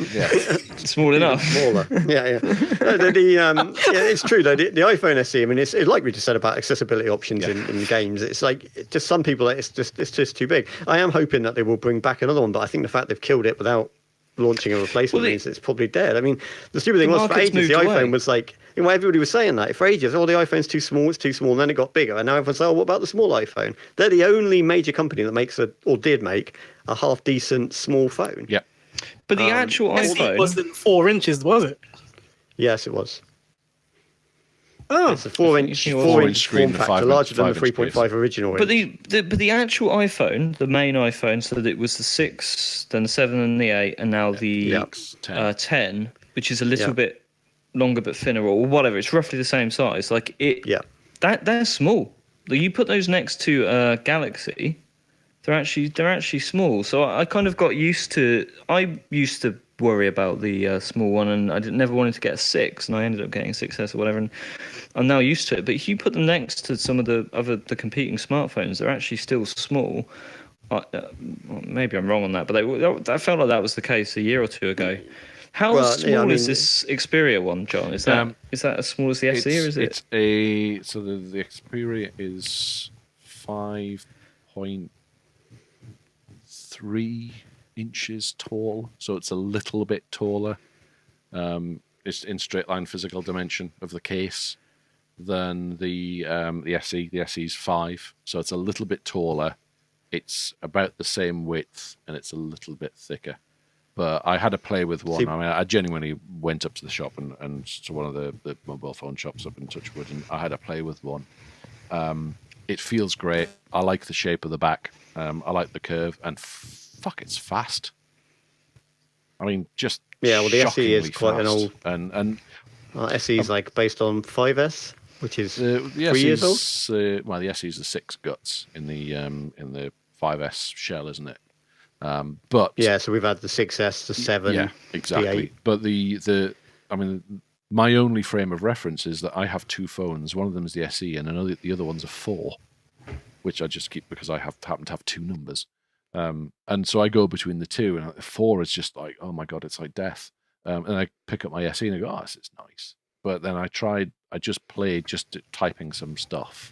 Speaker 2: small enough.
Speaker 1: Smaller. Yeah. No, it's true though. The iPhone SE. I mean, it's like we just said about accessibility options in games. It's like just some people, it's just too big. I am hoping that they will bring back another one, but I think the fact they've killed it without launching a replacement means it's probably dead. I mean, the stupid thing was for ages the iPhone was like, everybody was saying that for ages. The iPhone's too small, and then it got bigger, and now everyone's like, what about the small iPhone? They're the only major company that makes did make a half decent small phone.
Speaker 3: Yeah,
Speaker 2: but the actual iPhone
Speaker 4: wasn't 4 inches, was it?
Speaker 1: Yes, it was.
Speaker 4: Oh,
Speaker 1: it's a 4-inch
Speaker 3: screen,
Speaker 1: form factor, larger than the 3.5 original.
Speaker 2: But the actual iPhone, the main iPhone, so that it was the 6, then the 7 and the 8, and now the 10, which is a little bit longer but thinner or whatever. It's roughly the same size. Like it. Yeah. They're small. Like you put those next to Galaxy, they're actually small. So I kind of got used to. I used to worry about the small one, and I never wanted to get a 6, and I ended up getting a 6S or whatever, and I'm now used to it. But if you put them next to some of the competing smartphones, they're actually still small. Maybe I'm wrong on that, but I felt like that was the case a year or two ago. How small is this Xperia one, John? Is that as small as the SE, or is it?
Speaker 3: The Xperia is 5.3 inches tall, so it's a little bit taller. It's in straight line physical dimension of the case than the SE. The SE is 5, so it's a little bit taller. It's about the same width, and it's a little bit thicker. But I had a play with one. I genuinely went up to the shop and to one of the mobile phone shops up in Touchwood, and I had a play with one. It feels great. I like the shape of the back. I like the curve, and fuck, it's fast. I mean,
Speaker 1: the SE is quite an old.
Speaker 3: And
Speaker 1: SE is like based on 5S. which is
Speaker 3: The
Speaker 1: 3 years old.
Speaker 3: well, the SE is the 6 guts in the 5S shell, isn't it? But
Speaker 1: Yeah, so we've had the 6S, the 7,
Speaker 3: yeah, exactly.
Speaker 1: the 8.
Speaker 3: But I mean, my only frame of reference is that I have 2 phones. One of them is the SE, and the other one's a 4, which I just keep because I happen to have 2 numbers. And so I go between the 2, and 4 is just like, oh my god, it's like death. And I pick up my SE and I go, oh, this is nice. But then I just played typing some stuff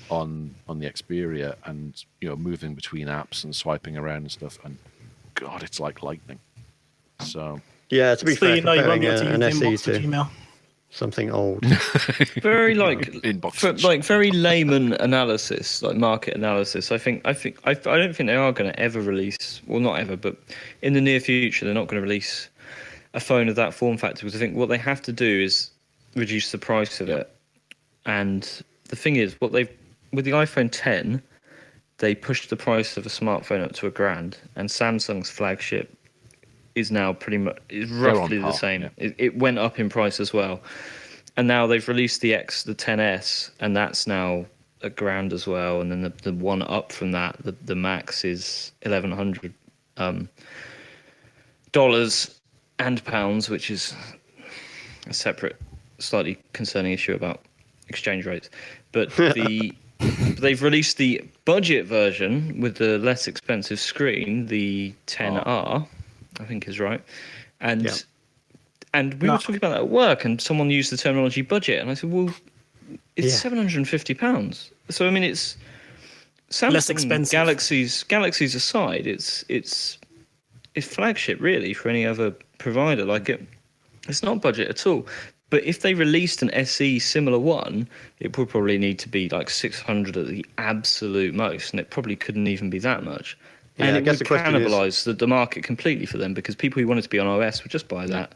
Speaker 3: on the Xperia and moving between apps and swiping around and stuff, and god, it's like lightning. So
Speaker 1: Yeah, to be
Speaker 4: So
Speaker 1: fair,
Speaker 4: you know you won't
Speaker 1: comparing
Speaker 4: be able to
Speaker 1: an
Speaker 4: use
Speaker 1: SE
Speaker 4: the inbox for
Speaker 1: to
Speaker 4: Gmail.
Speaker 1: something old.
Speaker 2: Very
Speaker 3: inbox.
Speaker 2: like very layman analysis, like market analysis. I don't think they are going to ever release, well, not ever, but in the near future, they're not going to release a phone of that form factor, because I think what they have to do is reduce the price of it. And the thing is, with the iPhone 10, they pushed the price of a smartphone up to $1,000, and Samsung's flagship is now roughly the same.
Speaker 3: Yeah.
Speaker 2: It went up in price as well, and now they've released the 10s, and that's now $1,000 as well. And then the one up from that, the Max, is $1,100 dollars and pounds, which is a separate, slightly concerning issue about exchange rates. But they've released the budget version with the less expensive screen, the 10R, I think is right. And we were talking about that at work, and someone used the terminology budget, and I said, well, it's £750. So I mean, it's Samsung,
Speaker 4: less expensive.
Speaker 2: Galaxies aside, it's flagship really for any other provider. Like it's not budget at all. But if they released an SE similar one, it would probably need to be like 600 at the absolute most, and it probably couldn't even be that much.
Speaker 1: Yeah,
Speaker 2: and
Speaker 1: I
Speaker 2: it
Speaker 1: guess
Speaker 2: would
Speaker 1: the question
Speaker 2: cannibalise the market completely for them, because people who wanted to be on OS would just buy that.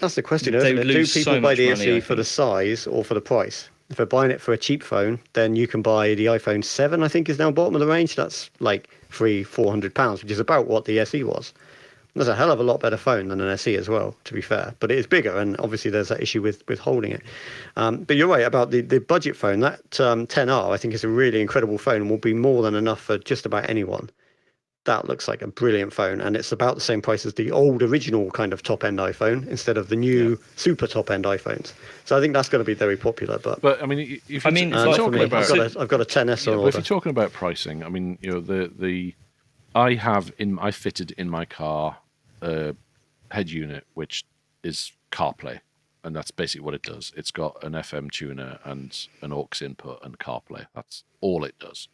Speaker 1: That's the question,
Speaker 2: They
Speaker 1: isn't
Speaker 2: would
Speaker 1: it? Do
Speaker 2: lose
Speaker 1: people
Speaker 2: so
Speaker 1: buy
Speaker 2: much
Speaker 1: the
Speaker 2: money,
Speaker 1: SE
Speaker 2: I
Speaker 1: for the
Speaker 2: think.
Speaker 1: size or for the price? If they're buying it for a cheap phone, then you can buy the iPhone 7, I think is now bottom of the range. That's like £300-400, which is about what the SE was. That's a hell of a lot better phone than an SE as well, to be fair. But it is bigger, and obviously there's that issue with holding it. But you're right about the budget phone. That 10R, I think, is a really incredible phone and will be more than enough for just about anyone. That looks like a brilliant phone, and it's about the same price as the old original kind of top-end iPhone instead of the new super top-end iPhones. So I think that's going to be very popular. But
Speaker 3: I mean, if
Speaker 2: I mean,
Speaker 3: you're
Speaker 2: like,
Speaker 3: talking
Speaker 2: for me,
Speaker 3: about,
Speaker 1: I've got a 10S on
Speaker 3: but
Speaker 1: order.
Speaker 3: if you're talking about pricing, I mean, I fitted in my car a head unit which is CarPlay, and that's basically what it does. It's got an FM tuner and an aux input and CarPlay. That's all it does.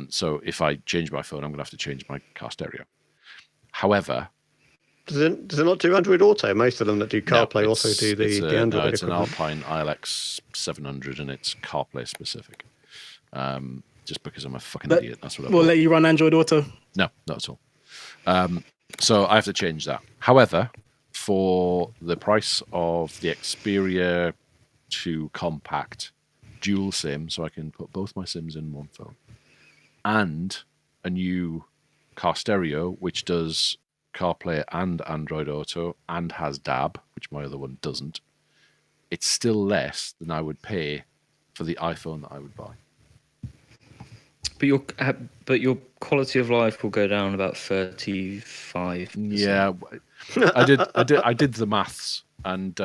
Speaker 3: So if I change my phone, I'm going to have to change my car stereo. However,
Speaker 1: does it not do Android Auto? Most of them that do CarPlay also do the Android.
Speaker 3: No, it's an
Speaker 1: equivalent.
Speaker 3: Alpine ILX 700, and it's CarPlay specific. Just because I'm a fucking idiot. That's what I
Speaker 4: We'll let you run Android Auto.
Speaker 3: No, not at all. So I have to change that. However, for the price of the Xperia 2 Compact dual SIM, so I can put both my SIMs in one phone, and a new car stereo which does CarPlay and Android Auto and has DAB, which my other one doesn't, it's still less than I would pay for the iPhone that I would buy.
Speaker 2: But your quality of life will go down about 35%.
Speaker 3: Yeah, I did the maths, and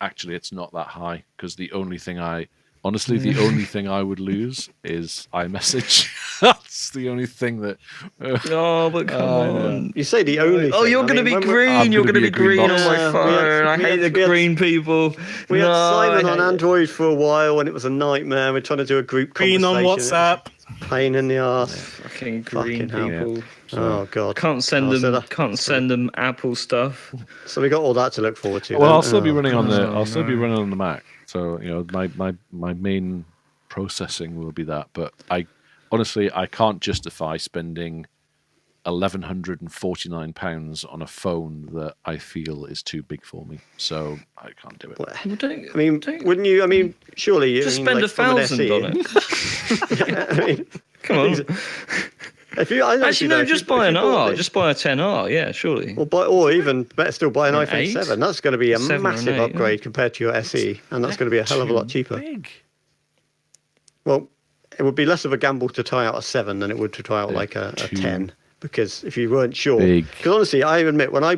Speaker 3: actually it's not that high, because the only thing I would lose is iMessage. That's the only thing that.
Speaker 2: Oh, but come on!
Speaker 1: You say the only.
Speaker 2: Oh,
Speaker 1: thing.
Speaker 2: you're going to be green. You're going to be green on my phone. I hate the green people.
Speaker 1: We had Simon
Speaker 2: I
Speaker 1: on
Speaker 2: hate it.
Speaker 1: Android for a while, and it was a nightmare. We're trying to do a group
Speaker 4: Green on
Speaker 1: conversation.
Speaker 4: WhatsApp.
Speaker 1: Pain in the arse.
Speaker 2: Fucking green
Speaker 1: Fucking hell.
Speaker 2: people.
Speaker 1: Oh god.
Speaker 2: Can't send them Apple stuff.
Speaker 1: So we got all that to look forward to.
Speaker 3: Well,
Speaker 1: then.
Speaker 3: I'll still be running on
Speaker 2: God.
Speaker 3: the be running on the Mac. So my main processing will be that. But I can't justify spending £1,149 on a phone that I feel is too big for me. So I can't do it.
Speaker 2: Well,
Speaker 1: Wouldn't you? I mean, surely
Speaker 2: just spend
Speaker 1: like, from an
Speaker 2: $1,000 on
Speaker 1: SE,
Speaker 2: it. Come on.
Speaker 1: If you, I
Speaker 2: Actually, no, just buy an R. Just buy a 10R. Yeah, surely.
Speaker 1: Or even better still, buy an
Speaker 2: An
Speaker 1: iPhone
Speaker 2: 8?
Speaker 1: 7. That's going to be a
Speaker 2: 7 or an
Speaker 1: massive
Speaker 2: 8,
Speaker 1: upgrade compared to your SE, and that's going to be a hell of a lot cheaper.
Speaker 3: Big.
Speaker 1: Well, it would be less of a gamble to try out a 7 than it would to try out like a 10, because if you weren't sure. Because honestly, I admit, when I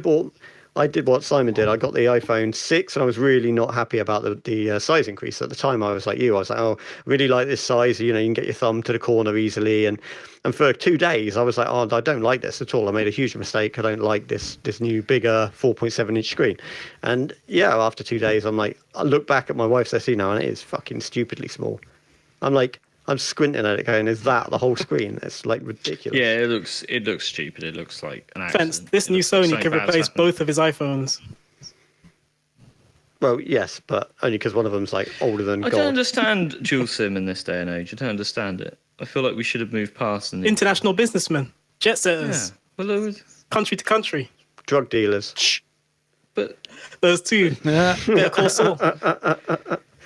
Speaker 1: did what Simon did. I got the iPhone 6 and I was really not happy about the size increase. At the time, I was like you. I was like, oh, I really like this size. You know, you can get your thumb to the corner easily. And for 2 days, I was like, oh, I don't like this at all. I made a huge mistake. I don't like this new bigger 4.7-inch screen. And yeah, after 2 days, I'm like, I look back at my wife's SE now and it is fucking stupidly small. I'm squinting at it going, is that the whole screen? It's like ridiculous.
Speaker 2: Yeah, it looks stupid. It looks like an accident.
Speaker 4: Fence, this new Sony can replace both of his iPhones.
Speaker 1: Well, yes, but only because one of them's like older than
Speaker 2: I
Speaker 1: God.
Speaker 2: don't understand dual SIM in this day and age. I don't understand it. I feel like we should have moved past the
Speaker 4: International businessmen, jet setters,
Speaker 2: well,
Speaker 4: country to country.
Speaker 1: Drug dealers.
Speaker 2: but
Speaker 4: Those two. Better call Saul.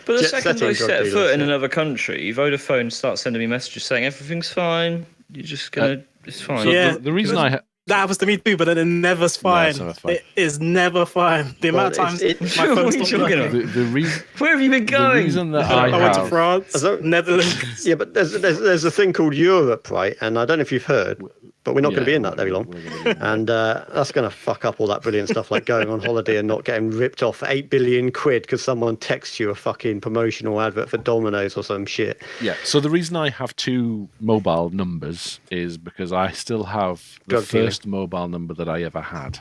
Speaker 2: But the
Speaker 1: Jet
Speaker 2: second
Speaker 1: setting
Speaker 2: I
Speaker 1: drug
Speaker 2: set
Speaker 1: dealers,
Speaker 2: foot in
Speaker 1: yeah.
Speaker 2: another country, Vodafone starts sending me messages saying everything's fine. You're just gonna, it's fine.
Speaker 3: So
Speaker 4: Yeah.
Speaker 3: the reason
Speaker 4: That happens to me too, but then it never's fine.
Speaker 3: it's never fine.
Speaker 4: It is never fine. The amount of
Speaker 1: Well,
Speaker 4: times
Speaker 1: it's-
Speaker 4: my
Speaker 2: What
Speaker 4: phone
Speaker 2: are you
Speaker 4: stopped
Speaker 2: talking
Speaker 4: working.
Speaker 2: about?
Speaker 3: the reason
Speaker 2: Where have you been
Speaker 3: the
Speaker 2: going?
Speaker 3: reason that
Speaker 4: I went to
Speaker 3: have
Speaker 4: France,
Speaker 1: So-
Speaker 4: Netherlands.
Speaker 1: Yeah, but there's a thing called Europe, right? And I don't know if you've heard, but we're not going to be in that very long. And that's going to fuck up all that brilliant stuff like going on holiday and not getting ripped off for 8 billion quid because someone texts you a fucking promotional advert for Domino's or some shit.
Speaker 3: Yeah, so the reason I have 2 mobile numbers is because I still have the
Speaker 1: Drug dealing.
Speaker 3: first mobile number that I ever had.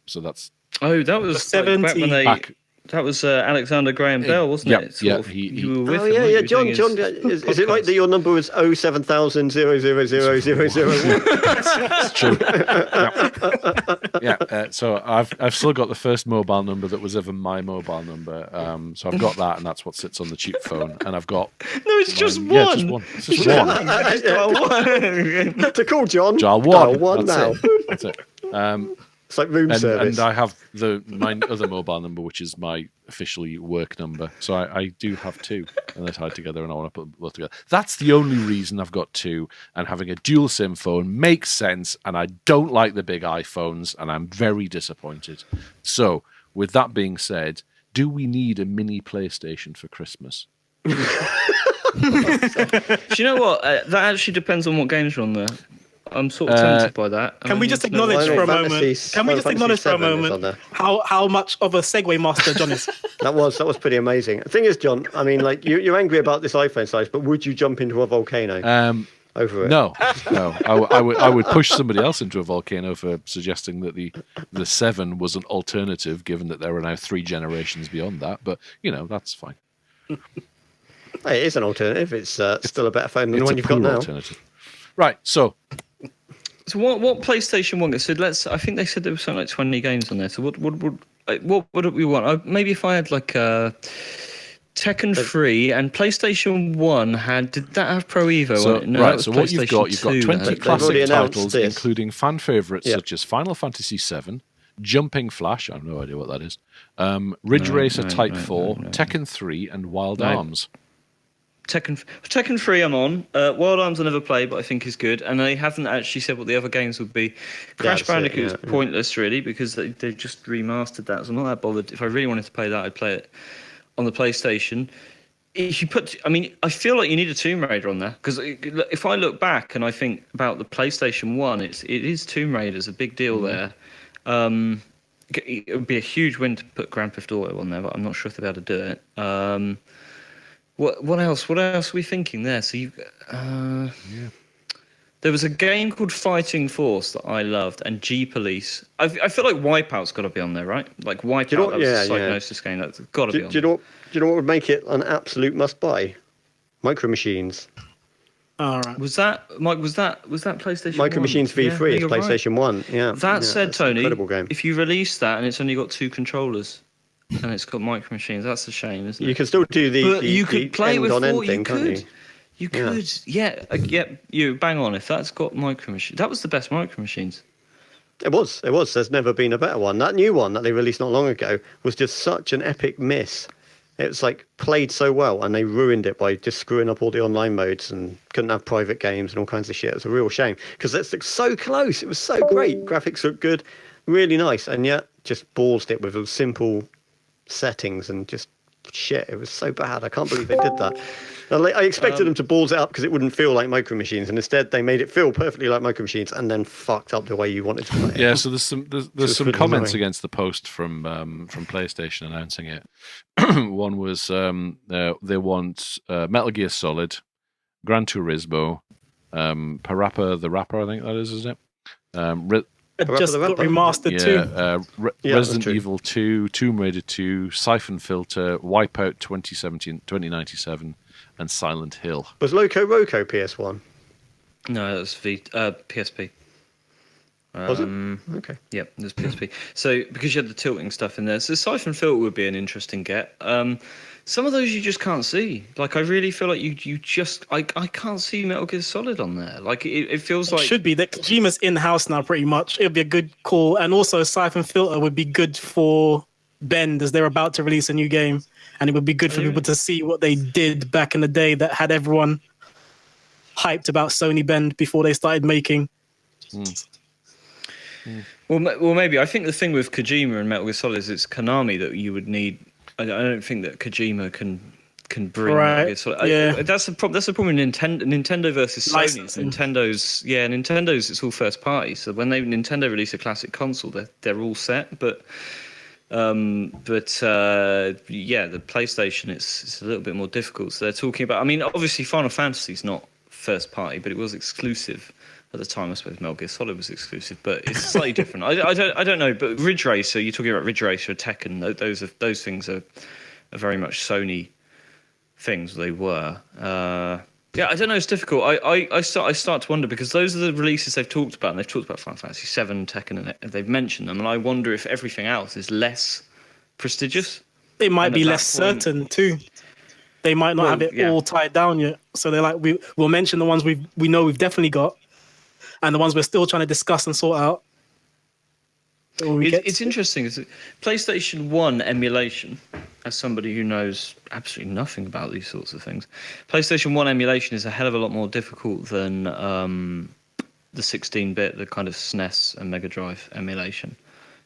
Speaker 3: So that's
Speaker 2: Oh, that was like back when
Speaker 4: 70.
Speaker 3: back.
Speaker 2: that was Alexander Graham Bell, wasn't
Speaker 3: yeah,
Speaker 2: it? Sort
Speaker 3: yeah,
Speaker 2: of-
Speaker 3: he-
Speaker 2: you were with
Speaker 1: Oh
Speaker 2: him,
Speaker 1: yeah,
Speaker 2: weren't
Speaker 1: yeah,
Speaker 2: you,
Speaker 1: John.
Speaker 2: doing
Speaker 1: John,
Speaker 2: his
Speaker 1: is it right
Speaker 2: podcast?
Speaker 1: that your number was 070000001?
Speaker 3: It's true. So I've still got the first mobile number that was ever my mobile number. So I've got that, and that's what sits on the cheap phone. And I've got
Speaker 2: No, it's just one.
Speaker 3: Yeah, just one. It's just one.
Speaker 1: To call John.
Speaker 3: Dial
Speaker 1: Dial
Speaker 3: one.
Speaker 1: one now.
Speaker 3: That's it.
Speaker 1: It's like room service.
Speaker 3: And I have my other mobile number, which is my officially work number. So I do have 2, and they're tied together, and I want to put them both together. That's the only reason I've got 2, and having a dual SIM phone makes sense, and I don't like the big iPhones, and I'm very disappointed. So, with that being said, do we need a mini PlayStation for Christmas?
Speaker 2: Do you know what? That actually depends on what games are on there. I'm sort of tempted by that.
Speaker 4: Can we just
Speaker 2: there's no-
Speaker 4: acknowledge for a
Speaker 1: Final
Speaker 4: moment?
Speaker 1: Fantasy-
Speaker 4: Can we
Speaker 1: Final
Speaker 4: just
Speaker 1: Fantasy
Speaker 4: acknowledge for a
Speaker 1: 7 is on
Speaker 4: moment
Speaker 1: there.
Speaker 4: how much of a Segway master John is?
Speaker 1: That was pretty amazing. The thing is, John, I mean, like you're angry about this iPhone size, but would you jump into a volcano over it?
Speaker 3: No. I would push somebody else into a volcano for suggesting that the 7 was an alternative, given that there are now 3 generations beyond that. But that's fine.
Speaker 1: Hey, it is an alternative. It's still a better phone than the
Speaker 3: It's
Speaker 1: one
Speaker 3: a
Speaker 1: you've got
Speaker 3: poor
Speaker 1: now.
Speaker 3: alternative. Right. So
Speaker 2: So what PlayStation 1? So I think they said there was something like 20 games on there. So what would we want? Maybe if I had like Tekken 3 and PlayStation 1 did that have Pro Evo?
Speaker 3: So,
Speaker 2: on it? No,
Speaker 3: right,
Speaker 2: that was
Speaker 3: so what you've got,
Speaker 2: PlayStation
Speaker 3: you've got
Speaker 2: 2
Speaker 3: 20
Speaker 2: that had
Speaker 1: They've already
Speaker 3: classic
Speaker 1: announced
Speaker 3: titles,
Speaker 1: this.
Speaker 3: including fan favourites
Speaker 1: Yeah.
Speaker 3: such as Final Fantasy VII, Jumping Flash, I have no idea what that is, Ridge Racer Type 4, Tekken 3, and Wild Arms.
Speaker 2: Tekken 3 I'm on. Wild Arms I never played, but I think is good. And they haven't actually said what the other games would be. Crash
Speaker 1: that's it,
Speaker 2: Bandicoot's
Speaker 1: yeah.
Speaker 2: pointless, really, because they've just remastered that. So I'm not that bothered. If I really wanted to play that, I'd play it on the PlayStation. If you I feel like you need a Tomb Raider on there, because if I look back and I think about the PlayStation 1, it is Tomb Raider's a big deal there. It would be a huge win to put Grand Theft Auto on there, but I'm not sure if they'll be able to do it. What else? What else are we thinking there? So there was a game called Fighting Force that I loved, and G Police. I feel like Wipeout's got to be on there, right? Like Wipeout,
Speaker 1: you know what-
Speaker 2: that was
Speaker 1: yeah,
Speaker 2: a Psygnosis game. That's got to
Speaker 1: Do
Speaker 2: be on.
Speaker 1: you know what would make it an absolute must-buy? Micro Machines.
Speaker 4: All right.
Speaker 2: Was that PlayStation?
Speaker 1: Micro
Speaker 2: 1?
Speaker 1: Machines V3
Speaker 2: Yeah,
Speaker 1: is
Speaker 2: you're right.
Speaker 1: PlayStation 1. Yeah.
Speaker 2: That said,
Speaker 1: that's an
Speaker 2: Tony,
Speaker 1: incredible game.
Speaker 2: if you release that and it's only got 2 controllers and it's got Micro Machines, that's a shame, isn't it?
Speaker 1: You can still do
Speaker 2: But
Speaker 1: the
Speaker 2: you could play it with
Speaker 1: end-on-end
Speaker 2: 4. You
Speaker 1: thing, can't
Speaker 2: could.
Speaker 1: you?
Speaker 2: You
Speaker 1: Yeah.
Speaker 2: could. Yeah. You bang on. If that's got Micro Machines, that was the best Micro Machines.
Speaker 1: It was. There's never been a better one. That new one that they released not long ago was just such an epic miss. It's like played so well, and they ruined it by just screwing up all the online modes and couldn't have private games and all kinds of shit. It's a real shame because it's like so close. It was so great. Graphics look good, really nice, and yet just ballsed it with simple settings and just shit. It was so bad. I can't believe they did that. I expected them to balls it up because it wouldn't feel like Micro Machines, and instead they made it feel perfectly like Micro Machines and then fucked up the way you wanted to play it.
Speaker 3: Yeah, so there's some
Speaker 1: really
Speaker 3: comments
Speaker 1: annoying.
Speaker 3: against the post from PlayStation announcing it. One was they want Metal Gear Solid, Gran Turismo, Parappa the Rapper, I think that is, isn't it?
Speaker 4: It
Speaker 1: Parappa
Speaker 4: just
Speaker 1: the
Speaker 4: got
Speaker 1: Rapper?
Speaker 4: remastered too.
Speaker 1: Yeah, that's
Speaker 3: Resident
Speaker 1: true.
Speaker 3: Evil 2, Tomb Raider 2, Siphon Filter, Wipeout 2097, and Silent Hill.
Speaker 1: Was Loco Roco PS1?
Speaker 2: No, that's PSP.
Speaker 1: Was it? Okay.
Speaker 2: Yep, there's PSP. So because you had the tilting stuff in there, so Siphon Filter would be an interesting get. Some of those you just can't see. Like I really feel like you just I can't see Metal Gear Solid on there. Like it feels
Speaker 4: It
Speaker 2: like
Speaker 4: should be that Kojima's in house now, pretty much. It'd be a good call, and also Siphon Filter would be good for Bend as they're about to release a new game, and it would be good for people to see what they did back in the day that had everyone hyped about Sony Bend before they started making.
Speaker 2: Well, maybe. I think the thing with Kojima and Metal Gear Solid is it's Konami that you would need. I don't think that Kojima can bring Metal Gear Solid.
Speaker 4: Yeah.
Speaker 2: That's the problem. That's the problem with Nintendo versus Sony.
Speaker 4: Licensing.
Speaker 2: Nintendo's it's all first party. So when Nintendo release a classic console, they're all set. But the PlayStation it's a little bit more difficult. So they're talking about. I mean, obviously, Final Fantasy's not first party, but it was exclusive. At the time, I suppose Metal Gear Solid was exclusive, but it's slightly different. I don't know, but Ridge Racer, you're talking about Ridge Racer, Tekken, those things are very much Sony things. They were. Yeah, I don't know. It's difficult. I start to wonder because those are the releases they've talked about, and they've talked about Final Fantasy VII, Tekken, and they've mentioned them, and I wonder if everything else is less prestigious.
Speaker 4: It might
Speaker 2: And
Speaker 4: be
Speaker 2: at
Speaker 4: less
Speaker 2: that point-
Speaker 4: certain too. They might not have it all tied down yet, so they're like, we'll mention the ones we know we've definitely got. And the ones we're still trying to discuss and sort out.
Speaker 2: It's interesting. It's PlayStation 1 emulation, as somebody who knows absolutely nothing about these sorts of things, PlayStation 1 emulation is a hell of a lot more difficult than the 16-bit, the kind of SNES and Mega Drive emulation.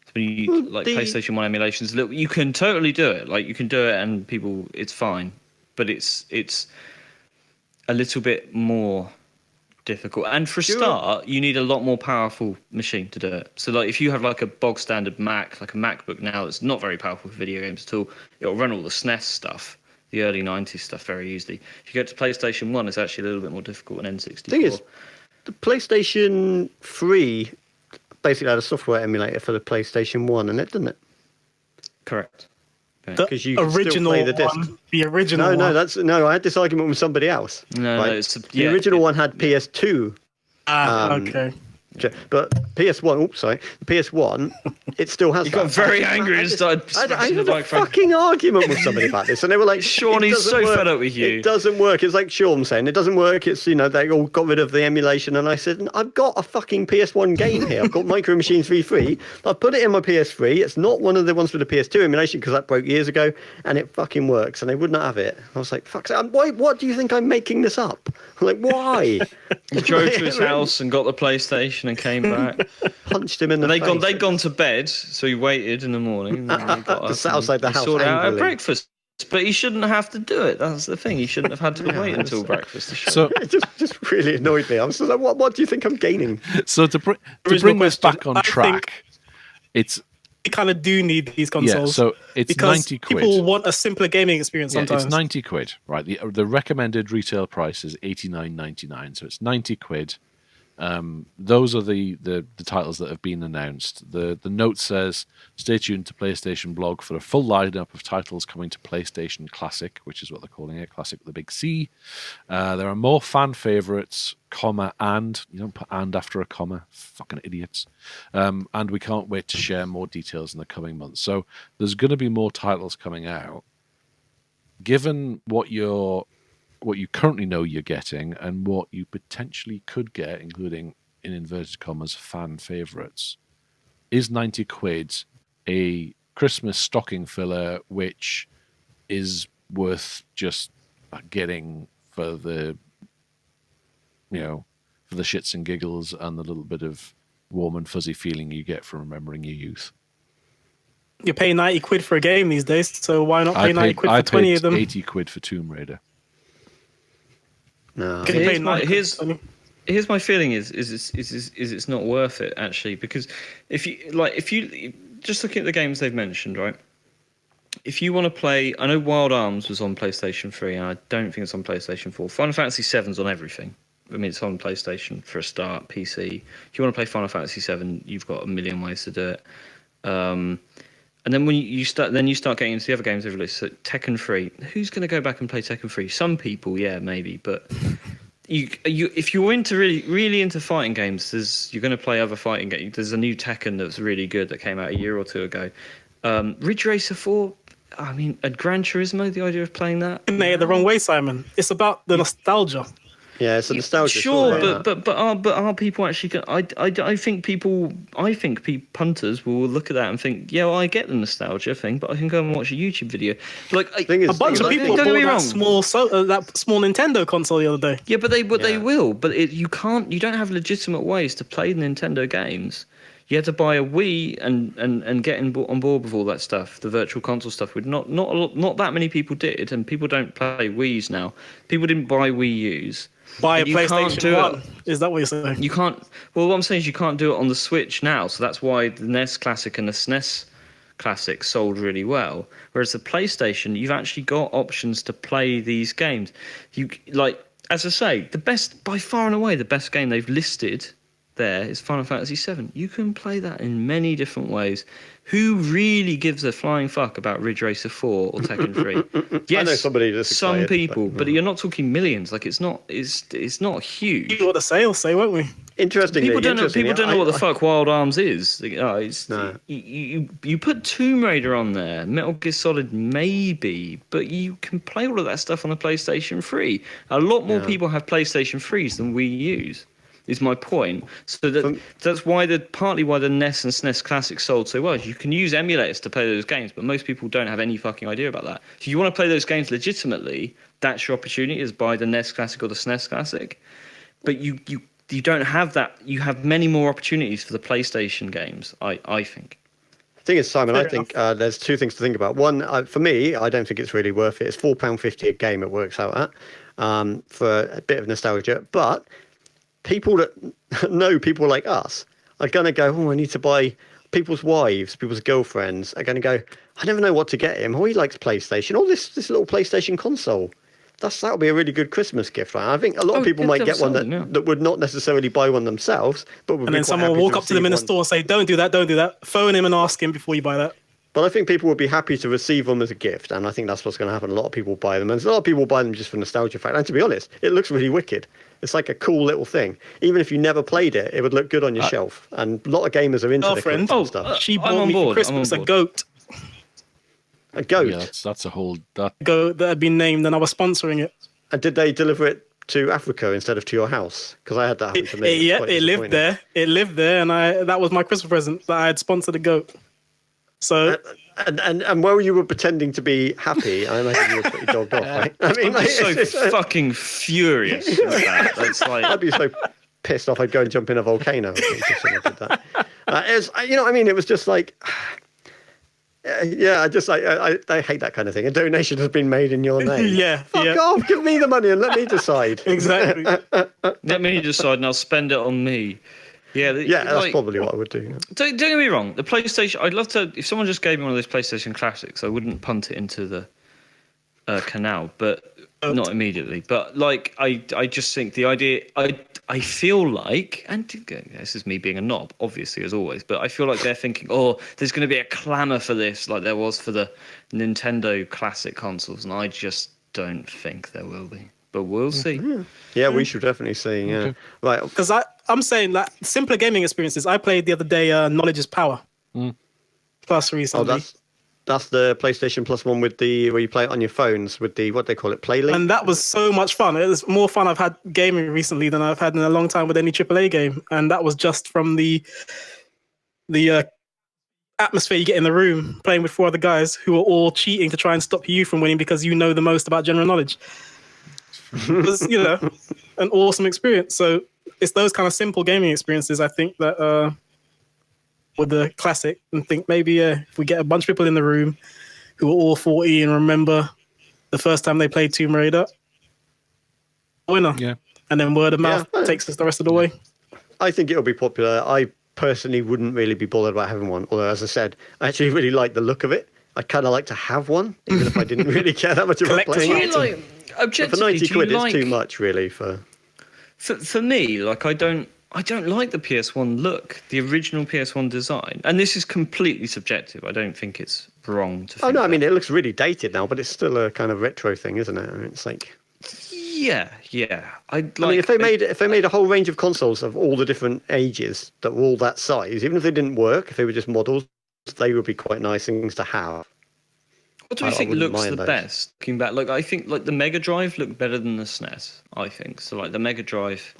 Speaker 2: So PlayStation 1 emulation is you can totally do it. Like you can do it and it's fine. But it's a little bit more difficult, and for a start you need a lot more powerful machine to do it. So like if you have like a bog standard Mac, like a MacBook now that's not very powerful for video games at all, it'll run all the SNES stuff, the early 90s stuff very easily. If you go to PlayStation 1, it's actually a little bit more difficult, and N64.
Speaker 1: The thing is, the PlayStation 3 basically had a software emulator for the PlayStation 1 in it, didn't it?
Speaker 2: Correct.
Speaker 4: The
Speaker 1: 'Cause you could still
Speaker 4: original
Speaker 1: play the disc.
Speaker 4: one. The original one.
Speaker 1: I had this argument with somebody else.
Speaker 2: No,
Speaker 1: right?
Speaker 2: it's
Speaker 1: the original one had PS2.
Speaker 4: Okay.
Speaker 1: But PS1, the PS1, it still has.
Speaker 2: You got very angry and started
Speaker 1: I
Speaker 2: smashing the
Speaker 1: had a
Speaker 2: microphone.
Speaker 1: fucking argument with somebody about this, and they were like,
Speaker 2: Sean,
Speaker 1: "It
Speaker 2: he's
Speaker 1: doesn't
Speaker 2: so
Speaker 1: work.
Speaker 2: fed up with you."
Speaker 1: It doesn't work." It's like Sean saying, "It doesn't work." It's they all got rid of the emulation, and I said, "I've got a fucking PS1 game here. I've got Micro Machines V3. I put it in my PS3. It's not one of the ones with the PS2 emulation because that broke years ago, and it fucking works." And they would not have it. I was like, "Fuck! Why? What do you think I'm making this up? I'm like, why?"
Speaker 2: He drove to his house and got the PlayStation and came back.
Speaker 1: Punched him in the
Speaker 2: They'd
Speaker 1: face.
Speaker 2: gone to bed, so he waited in the morning. And then he got up
Speaker 1: Sat outside the
Speaker 2: and
Speaker 1: house
Speaker 2: sorted out at
Speaker 1: angrily.
Speaker 2: breakfast. But he shouldn't have to do it. That's the thing. He shouldn't have had to wait until breakfast.
Speaker 3: So
Speaker 1: It just really annoyed me. I was just like, what do you think I'm gaining?
Speaker 3: so to bring
Speaker 4: Original
Speaker 3: this
Speaker 4: question.
Speaker 3: back on
Speaker 4: I
Speaker 3: track, it's
Speaker 4: We kind of do need these consoles.
Speaker 3: so it's
Speaker 4: because
Speaker 3: 90 quid.
Speaker 4: people want a simpler gaming experience
Speaker 3: Yeah,
Speaker 4: sometimes.
Speaker 3: it's 90 quid, right? The recommended retail price is 89.99, so it's 90 quid. Those are the titles that have been announced. The note says, stay tuned to PlayStation blog for a full lineup of titles coming to PlayStation Classic, which is what they're calling it, Classic with a big C. There are more fan favorites, comma, and, you don't put and after a comma, fucking idiots. And we can't wait to share more details in the coming months. So there's going to be more titles coming out. Given what you currently know you're getting and what you potentially could get, including, in inverted commas, fan favourites, is 90 quid a Christmas stocking filler which is worth just getting for the, for the shits and giggles and the little bit of warm and fuzzy feeling you get from remembering your youth.
Speaker 4: You pay 90 quid for a game these days, so why not pay 90 quid for 20 of them?
Speaker 3: 80 quid for Tomb Raider.
Speaker 1: No.
Speaker 2: Here's my feeling is it's not worth it, actually, because if you just looking at the games they've mentioned, right? If you want to play, I know Wild Arms was on PlayStation 3, and I don't think it's on PlayStation 4. Final Fantasy 7's on everything. I mean, it's on PlayStation for a start, PC. If you want to play Final Fantasy 7, you've got a million ways to do it. And then when you start getting into the other games they've released. So Tekken 3, who's going to go back and play Tekken 3? Some people, yeah, maybe, but if you're into really into fighting games, you're going to play other fighting games. There's a new Tekken that's really good that came out a year or two ago. Ridge Racer 4. I mean, at Gran Turismo, the idea of playing that.
Speaker 4: No, the wrong way, Simon. It's about the nostalgia.
Speaker 1: Yeah, it's a nostalgia.
Speaker 2: Sure, but are people actually? I think punters will look at that and think, yeah, well, I get the nostalgia thing, but I can go and watch a YouTube video. Like
Speaker 4: a bunch of people bought that small Nintendo console the other day.
Speaker 2: Yeah, but they will. But you don't have legitimate ways to play Nintendo games. You had to buy a Wii and get on board with all that stuff, the virtual console stuff. Not that many people did, and people don't play Wiis now. People didn't buy Wii U's.
Speaker 4: Buy a PlayStation 1. Is that what you're saying?
Speaker 2: You can't. Well, what I'm saying is you can't do it on the Switch now. So that's why the NES Classic and the SNES Classic sold really well. Whereas the PlayStation, you've actually got options to play these games. As I say, by far and away, the best game they've listed there is Final Fantasy VII. You can play that in many different ways. Who really gives a flying fuck about Ridge Racer 4 or Tekken 3? Yes,
Speaker 1: I know somebody
Speaker 2: some people, but you're not talking millions. Like it's not huge.
Speaker 4: You know what the sales say, won't we?
Speaker 1: Interestingly,
Speaker 2: people don't know what the fuck Wild Arms is. You put Tomb Raider on there, Metal Gear Solid maybe, but you can play all of that stuff on the PlayStation 3. A lot more people have PlayStation 3s than Wii U's. Is my point. So that's partly why the NES and SNES Classic sold so well. You can use emulators to play those games, but most people don't have any fucking idea about that. If you want to play those games legitimately, that's your opportunity, is buy the NES Classic or the SNES Classic. But you don't have that. You have many more opportunities for the PlayStation games, I think.
Speaker 1: The thing is, Simon, I think there's two things to think about. One, for me, I don't think it's really worth it. It's £4.50 a game it works out at for a bit of nostalgia. But people that know people like us are going to go, oh, I need to buy. People's wives, people's girlfriends are going to go, I never know what to get him. Oh, he likes PlayStation. Oh, this little PlayStation console. That'll be a really good Christmas gift, right? I think a lot of people might get one that would not necessarily buy one themselves, but would. And then
Speaker 4: someone will walk up to them in the store and say, don't do that. Phone him and ask him before you buy that.
Speaker 1: But I think people would be happy to receive them as a gift, and I think that's what's going to happen. A lot of people buy them, and a lot of people buy them just for nostalgia factor. And to be honest, it looks really wicked. It's like a cool little thing. Even if you never played it, it would look good on your shelf. And a lot of gamers are into the stuff.
Speaker 4: She bought me for Christmas a goat.
Speaker 1: A goat?
Speaker 3: Yeah, that's a whole...
Speaker 4: goat that had been named, and I was sponsoring it.
Speaker 1: And did they deliver it to Africa instead of to your house? Because I had that happen to me.
Speaker 4: Yeah, it lived there. It lived there, and that was my Christmas present, that I had sponsored a goat. So...
Speaker 1: And while you were pretending to be happy, I imagine you were pretty dogged off, right? I mean,
Speaker 2: I'm so fucking furious with that. That's like...
Speaker 1: I'd be so pissed off I'd go and jump in a volcano if someone did that. It was just like... Yeah, I hate that kind of thing. A donation has been made in your name. Fuck off, give me the money and let me decide.
Speaker 4: Exactly.
Speaker 2: Let me decide and I'll spend it on me. Yeah,
Speaker 1: that's probably what I would do. Yeah.
Speaker 2: Don't get me wrong. The PlayStation, I'd love to. If someone just gave me one of those PlayStation Classics, I wouldn't punt it into the canal, but not immediately. But I just think the idea. I feel like, and this is me being a knob, obviously as always, but I feel like they're thinking, oh, there's going to be a clamour for this, like there was for the Nintendo Classic consoles, and I just don't think there will be. But we'll see.
Speaker 1: Yeah, we should definitely see. Yeah, okay. Right.
Speaker 4: Because I'm saying that simpler gaming experiences. I played the other day. Knowledge is Power. Plus recently.
Speaker 1: Oh, that's the PlayStation Plus one with where you play it on your phones with the what they call it, PlayLink.
Speaker 4: And that was so much fun. It was more fun I've had gaming recently than I've had in a long time with any AAA game. And that was just from the atmosphere you get in the room playing with 4 other guys who are all cheating to try and stop you from winning because you know the most about general knowledge. It was, an awesome experience. So it's those kind of simple gaming experiences, I think, that were the classic. And think maybe if we get a bunch of people in the room who are all 40 and remember the first time they played Tomb Raider, winner.
Speaker 3: Yeah.
Speaker 4: And then word of mouth takes us the rest of the way.
Speaker 1: I think it'll be popular. I personally wouldn't really be bothered about having one. Although, as I said, I actually really like the look of it. I'd kind of like to have one, even if I didn't really care that much about playing it. But for 90 quid, it's too much, really. For
Speaker 2: me, like I don't like the PS1 look, the original PS1 design. And this is completely subjective. I don't think it's wrong to think
Speaker 1: Oh, no, I
Speaker 2: that.
Speaker 1: mean, it looks really dated now, but it's still a kind of retro thing, isn't it? I mean, it's like...
Speaker 2: Yeah.
Speaker 1: I mean, if they made a whole range of consoles of all the different ages that were all that size, even if they didn't work, if they were just models, they would be quite nice things to have.
Speaker 2: What do we think
Speaker 1: wouldn't
Speaker 2: looks
Speaker 1: mind
Speaker 2: the
Speaker 1: those.
Speaker 2: best? Looking back, like I think like the Mega Drive looked better than the SNES. I think so. Like the Mega Drive.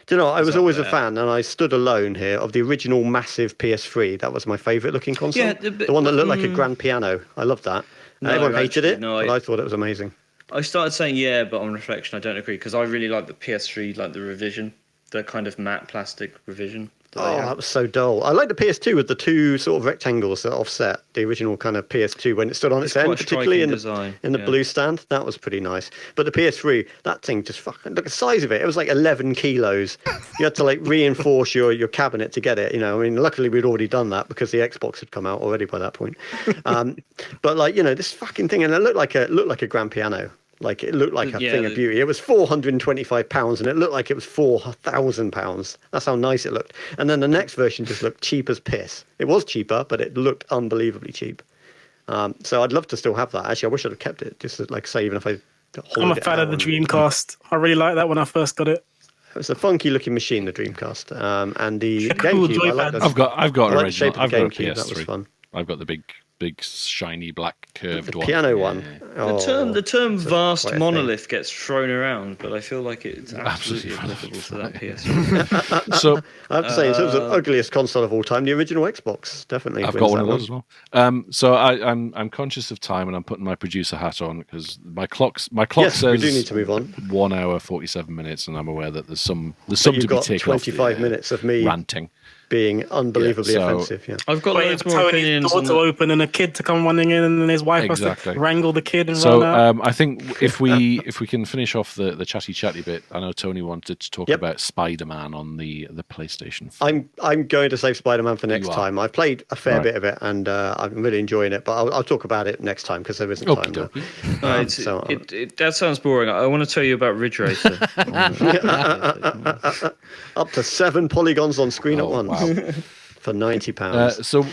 Speaker 1: Do you know, I was
Speaker 2: up
Speaker 1: always a
Speaker 2: there.
Speaker 1: fan, and I stood alone here, of the original massive PS3. That was my favourite looking console.
Speaker 2: Yeah,
Speaker 1: the one that looked like a grand piano. I loved that.
Speaker 2: No,
Speaker 1: Everyone hated
Speaker 2: actually,
Speaker 1: it,
Speaker 2: no,
Speaker 1: but I thought it was amazing.
Speaker 2: I started saying yeah, but on reflection, I don't agree because I really like the PS3, like the revision, the kind of matte plastic revision.
Speaker 1: Oh, that was so dull. I like the PS2 with the 2 sort of rectangles that offset the original kind of PS2 when it stood on its
Speaker 2: quite
Speaker 1: end,
Speaker 2: a
Speaker 1: particularly in
Speaker 2: striking
Speaker 1: the
Speaker 2: design,
Speaker 1: blue stand. That was pretty nice. But the PS3, that thing just fucking look at the size of it. It was like 11 kilos. You had to like reinforce your cabinet to get it. I mean, luckily we'd already done that because the Xbox had come out already by that point. But like this fucking thing, and it looked like a grand piano. Like it looked like a thing of beauty. It was £425, and it looked like it was £4,000. That's how nice it looked. And then the next version just looked cheap as piss. It was cheaper, but it looked unbelievably cheap. So I'd love to still have that. Actually, I wish I'd have kept it. Just like say, even if I.
Speaker 4: I'm a fan of the Dreamcast. I really liked that when I first got it.
Speaker 1: It was a funky looking machine, the Dreamcast, and the
Speaker 4: Cool
Speaker 1: GameCube. I like
Speaker 4: joypads.
Speaker 1: the,
Speaker 3: I've got
Speaker 1: I
Speaker 3: an
Speaker 1: like the
Speaker 3: original.
Speaker 1: shape of
Speaker 3: I've
Speaker 1: the
Speaker 3: got a
Speaker 1: GameCube. That was
Speaker 3: PS3.
Speaker 1: fun.
Speaker 3: I've got the big shiny black curved
Speaker 1: The
Speaker 3: one.
Speaker 1: piano
Speaker 3: Yeah.
Speaker 1: one.
Speaker 2: The term vast
Speaker 1: quite a thing.
Speaker 2: monolith gets thrown around, but I feel like it's absolutely applicable to that PS3.
Speaker 3: So
Speaker 1: I have to say, in terms of ugliest console of all time, the original Xbox definitely.
Speaker 3: I've
Speaker 1: wins
Speaker 3: got one
Speaker 1: that
Speaker 3: of those as well. So I'm conscious of time, and I'm putting my producer hat on because my clock
Speaker 1: Yes,
Speaker 3: says
Speaker 1: we do need to move on.
Speaker 3: 1 hour 47 minutes, and I'm aware that there's some
Speaker 1: But
Speaker 3: to
Speaker 1: you've
Speaker 3: be
Speaker 1: got
Speaker 3: taken off
Speaker 1: 25
Speaker 3: the,
Speaker 1: minutes of me
Speaker 3: ranting.
Speaker 1: being unbelievably
Speaker 3: Yeah, so-
Speaker 1: offensive. Yeah.
Speaker 2: I've got
Speaker 4: Waiting
Speaker 2: loads
Speaker 4: for
Speaker 2: more
Speaker 4: Tony's
Speaker 2: opinions.
Speaker 4: door
Speaker 2: On
Speaker 4: to
Speaker 2: the,
Speaker 4: open and a kid to come running in, and then his wife has
Speaker 3: Exactly.
Speaker 4: to wrangle the kid and
Speaker 3: So
Speaker 4: run out.
Speaker 3: I think if we can finish off the chatty bit, I know Tony wanted to talk
Speaker 1: Yep.
Speaker 3: about Spider-Man on the PlayStation 4.
Speaker 1: I'm going to save Spider-Man for next
Speaker 3: You are.
Speaker 1: time. I've played a fair
Speaker 3: Right.
Speaker 1: bit of it, and I'm really enjoying it. But I'll talk about it next time because there isn't time now.
Speaker 2: that sounds boring. I want to tell you about Ridge Racer.
Speaker 1: Up to 7 polygons on screen at
Speaker 3: Oh,
Speaker 1: once
Speaker 3: wow.
Speaker 1: for £90.
Speaker 3: So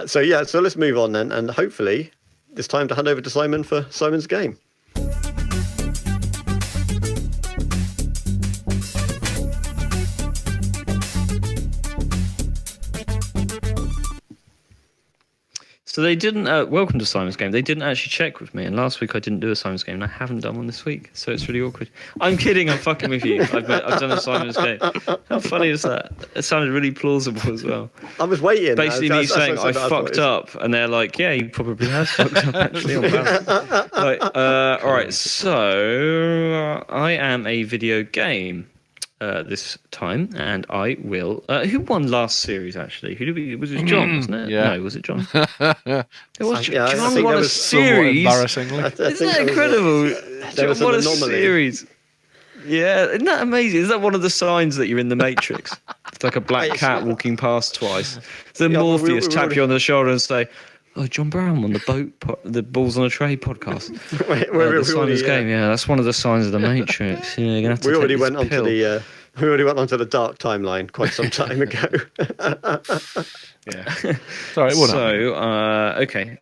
Speaker 1: So let's move on then, and hopefully it's time to hand over to Simon for Simon's game.
Speaker 2: So they didn't. Welcome to Simon's Game. They didn't actually check with me, and last week I didn't do a Simon's Game, and I haven't done one this week, so it's really awkward. I'm kidding. I'm fucking with you. I've done a Simon's Game. How funny is that? It sounded really plausible as well.
Speaker 1: I was waiting.
Speaker 2: Basically, me
Speaker 1: That's
Speaker 2: saying
Speaker 1: what
Speaker 2: I
Speaker 1: said,
Speaker 2: fucked up, and they're like, "Yeah, you probably have fucked up actually." On balance. All right. So I am a video game. This time, and I will. Who won last series? Actually, who did we? Was it John? Wasn't it?
Speaker 3: Yeah.
Speaker 2: No, was it John? It was
Speaker 1: Yeah, I
Speaker 2: John
Speaker 1: think
Speaker 2: won
Speaker 1: that
Speaker 2: a
Speaker 1: was
Speaker 2: series.
Speaker 3: embarrassingly.
Speaker 1: I think
Speaker 2: Isn't that
Speaker 1: there was
Speaker 2: incredible?
Speaker 1: there
Speaker 2: John
Speaker 1: was
Speaker 2: won
Speaker 1: an
Speaker 2: a
Speaker 1: anomaly.
Speaker 2: series. Yeah, isn't that amazing? Is that one of the signs that you're in the Matrix? It's like a black cat walking past twice. Then
Speaker 1: Yeah,
Speaker 2: Morpheus
Speaker 1: we
Speaker 2: tap you on the shoulder and say, "Oh, John Brown on the Balls on a Tray podcast." The Simon's Game, yeah, that's one of the signs of the Matrix. Yeah, you're gonna have to
Speaker 1: We
Speaker 2: take
Speaker 1: already
Speaker 2: this
Speaker 1: went on
Speaker 2: pill.
Speaker 1: to the. We already went onto the dark timeline quite some time ago.
Speaker 3: Yeah. Sorry, it wouldn't.
Speaker 2: So, okay.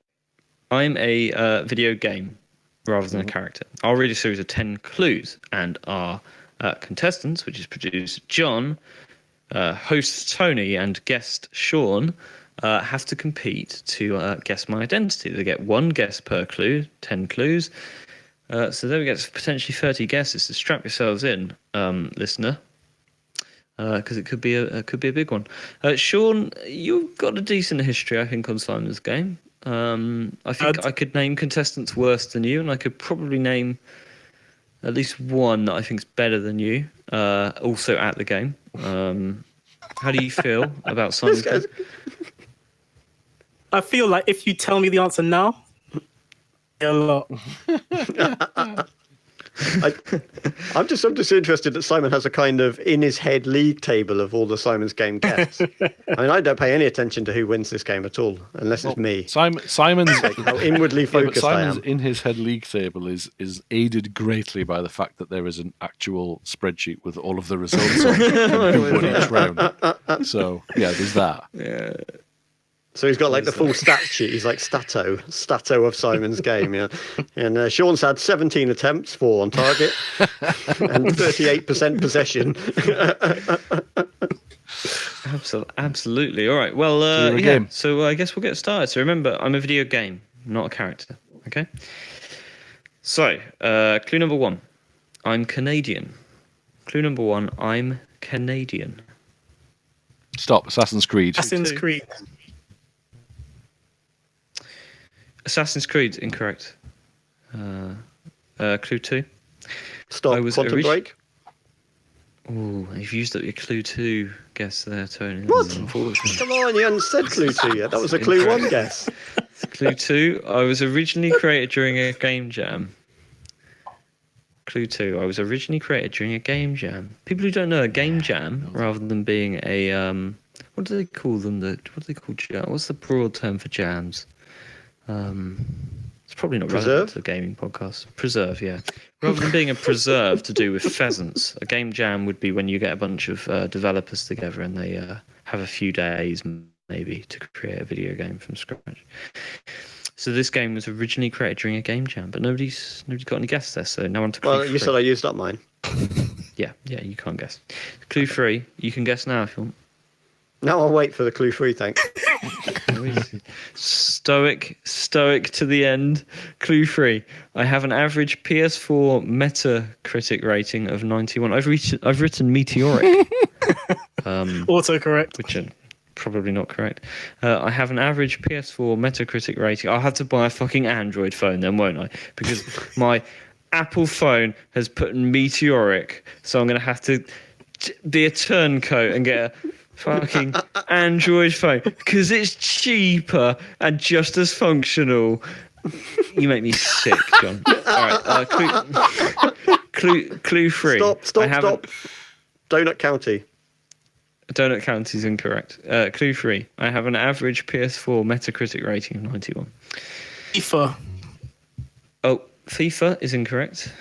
Speaker 2: I'm a video game rather than a character. I'll read a series of 10 clues, and our contestants, which is producer John, host Tony, and guest Shaun, have to compete to guess my identity. They get 1 guess per clue, 10 clues. So there we get potentially 30 guesses. So strap yourselves in, listener. because it could be a big one. Sean, you've got a decent history, I think, on Simon's game. I think I could name contestants worse than you, and I could probably name at least one that I think is better than you. Also at the game. How do you feel about Simon's game?
Speaker 4: I feel like if you tell me the answer now, a lot.
Speaker 1: I'm just interested that Simon has a kind of in his head league table of all the Simon's game guests. I mean, I don't pay any attention to who wins this game at all, unless it's me.
Speaker 3: Simon's
Speaker 1: Like how inwardly focused
Speaker 3: Simon's
Speaker 1: I am.
Speaker 3: in his head league table is aided greatly by the fact that there is an actual spreadsheet with all of the results on and who won each round. So yeah, there's that.
Speaker 2: Yeah.
Speaker 1: So he's got like the full stat sheet. He's like stato of Simon's game. Yeah, and Sean's had 17 attempts, 4 on target, and 38% possession.
Speaker 2: Absolutely. All right. Well,
Speaker 3: game.
Speaker 2: So I guess we'll get started. So remember, I'm a video game, not a character. Okay. So clue number 1, I'm Canadian. Clue number 1, I'm Canadian.
Speaker 3: Stop. Assassin's Creed.
Speaker 4: Assassin's Creed.
Speaker 2: Assassin's Creed, incorrect. Clue 2.
Speaker 1: Stop.
Speaker 2: I was
Speaker 1: Quantum Break.
Speaker 2: Oh, you've used up your clue 2 guess there, Tony.
Speaker 1: What?
Speaker 2: Unfortunately.
Speaker 1: Come on, you hadn't said clue 2 yet. That was a clue 1 guess.
Speaker 2: Clue 2, I was originally created during a game jam. Clue 2, I was originally created during a game jam. People who don't know, a game jam, rather than being a what do they call them? What do they call jam? What's the broad term for jams? It's probably not relevant to the gaming podcast. Preserve, yeah. Rather than being a preserve to do with pheasants, a game jam would be when you get a bunch of developers together and they have a few days maybe to create a video game from scratch. So this game was originally created during a game jam, but nobody's got any guess there. So now on to clue 3.
Speaker 1: You said I used up mine.
Speaker 2: Yeah, you can't guess. Clue 3, you can guess now if you want.
Speaker 1: Now I'll wait for the clue 3, thanks.
Speaker 2: Stoic to the end. Clue 3. I have an average PS4 Metacritic rating of 91. I've written meteoric.
Speaker 4: Autocorrect.
Speaker 2: Which are probably not correct. I have an average PS4 Metacritic rating. I'll have to buy a fucking Android phone then, won't I? Because my Apple phone has put meteoric, so I'm going to have to be a turncoat and get a fucking Android phone because it's cheaper and just as functional. You make me sick, John. All right, clue 3.
Speaker 1: Stop. Donut County.
Speaker 2: Donut County is incorrect. Clue 3. I have an average PS4 Metacritic rating of 91.
Speaker 4: FIFA.
Speaker 2: Oh, FIFA is incorrect.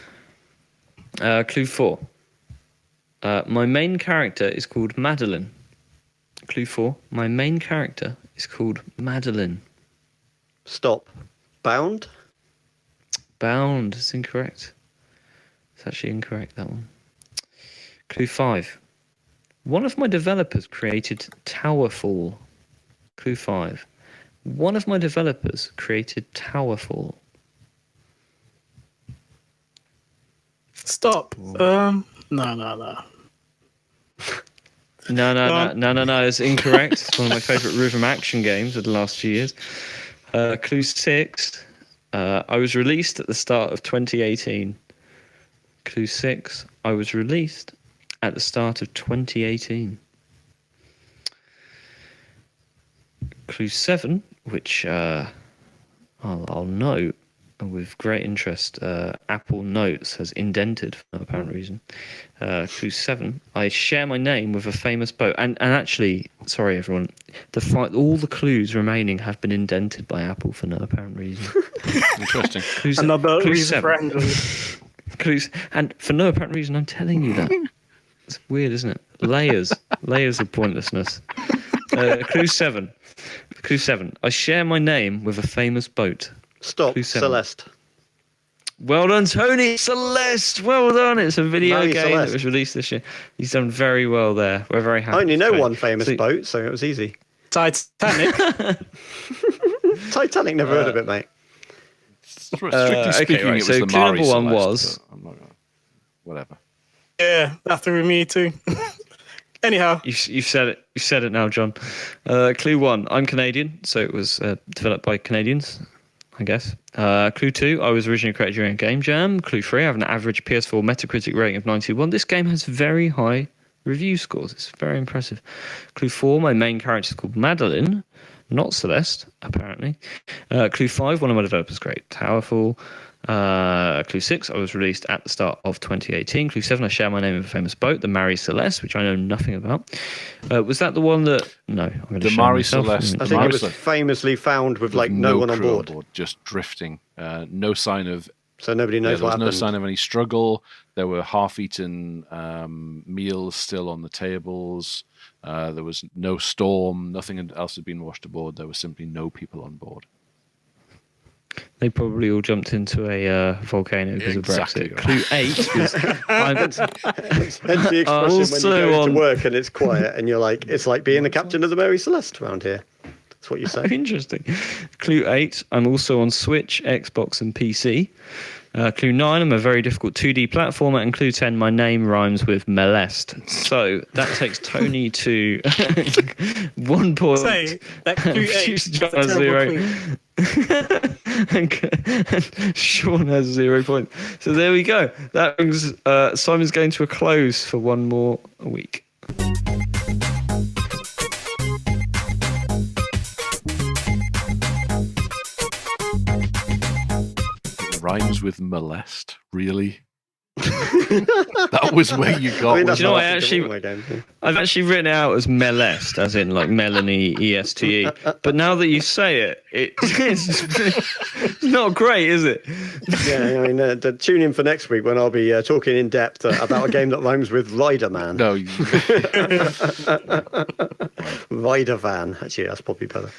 Speaker 2: Clue 4. My main character is called Madeline. Clue 4. My main character is called Madeline.
Speaker 1: Stop. Bound?
Speaker 2: Bound is incorrect. It's actually incorrect, that one. Clue 5. One of my developers created Towerfall. Clue 5. One of my developers created Towerfall.
Speaker 4: Stop. No.
Speaker 2: No, it's incorrect. It's one of my favourite rhythm action games of the last few years. Clue 6. I was released at the start of 2018. Clue 6. I was released at the start of 2018. Clue 7, which I'll note with great interest, Apple Notes has indented for no apparent reason. Clue 7, I share my name with a famous boat. And actually, sorry everyone, all the clues remaining have been indented by Apple for no apparent reason.
Speaker 3: Interesting.
Speaker 4: Another
Speaker 2: clue
Speaker 4: reason
Speaker 2: 7.
Speaker 4: for anger.
Speaker 2: Clues, and for no apparent reason, I'm telling you that. It's weird, isn't it? Layers of pointlessness. Clue 7. Clue 7. I share my name with a famous boat.
Speaker 1: Stop. Celeste.
Speaker 2: Well done, Tony. Celeste. Well done. It's a video
Speaker 1: Marie
Speaker 2: game
Speaker 1: Celeste.
Speaker 2: that was released this year. He's done very well there. We're very happy.
Speaker 1: I only know
Speaker 2: Tony.
Speaker 1: one famous boat, so it was easy.
Speaker 4: Titanic.
Speaker 1: Titanic, never heard of it, mate.
Speaker 3: Strictly speaking,
Speaker 2: right,
Speaker 3: it was
Speaker 2: so
Speaker 3: the
Speaker 2: clue
Speaker 3: Marie
Speaker 2: number 1
Speaker 3: Celeste,
Speaker 2: was...
Speaker 3: but I'm not gonna, whatever.
Speaker 4: Yeah, that threw me too. Anyhow,
Speaker 2: You've said it. You've said it now, John. Clue 1. I'm Canadian, so it was developed by Canadians, I guess. Clue 2. I was originally created during a game jam. Clue 3. I have an average PS4 Metacritic rating of 91. This game has very high review scores. It's very impressive. Clue 4. My main character is called Madeline, not Celeste, apparently. Clue 5. One of my developers created Towerfall. Clue 6, I was released at the start of 2018. Clue 7, I share my name with a famous boat, the Marie Celeste, which I know nothing about. Was that the one that... No, I'm going to
Speaker 3: The
Speaker 2: show
Speaker 3: Marie
Speaker 2: myself.
Speaker 3: Celeste.
Speaker 1: I think it was famously found with like no one on
Speaker 3: crew
Speaker 1: board.
Speaker 3: just drifting. No sign of...
Speaker 1: So nobody knows
Speaker 3: there
Speaker 1: what
Speaker 3: was no
Speaker 1: happened.
Speaker 3: sign of any struggle. There were half-eaten meals still on the tables. There was no storm. Nothing else had been washed aboard. There were simply no people on board.
Speaker 2: They probably all jumped into a volcano because
Speaker 3: Exactly.
Speaker 2: of Brexit. Clue 8 was...
Speaker 1: Hence the expression when you
Speaker 2: Also
Speaker 1: go to
Speaker 2: on-
Speaker 1: work and it's quiet and you're like, it's like being the captain of the Mary Celeste around here. That's what you say.
Speaker 2: Interesting. Clue 8, I'm also on Switch, Xbox and PC. Clue 9, I'm a very difficult 2D platformer. And clue 10, my name rhymes with molest. So that takes Tony to 1 point.
Speaker 4: say that clue 8 is a
Speaker 2: John has
Speaker 4: terrible
Speaker 2: 0.
Speaker 4: clue.
Speaker 2: and Shaun has 0 points. So there we go. That brings Simon's going to a close for one more week.
Speaker 3: Rhymes with molest, really? That was where you got.
Speaker 1: I mean,
Speaker 3: was
Speaker 1: that's
Speaker 2: Do you know
Speaker 1: how
Speaker 2: what,
Speaker 1: I think
Speaker 2: actually-
Speaker 1: of all my games, yeah.
Speaker 2: I've actually written it out as Melest, as in like Melanie ESTE. But now that you say it, it's not great, is it?
Speaker 1: Yeah, I mean, tune in for next week when I'll be talking in depth about a game that rhymes with Rider Man.
Speaker 3: No,
Speaker 1: Rider Van. Actually, that's probably better.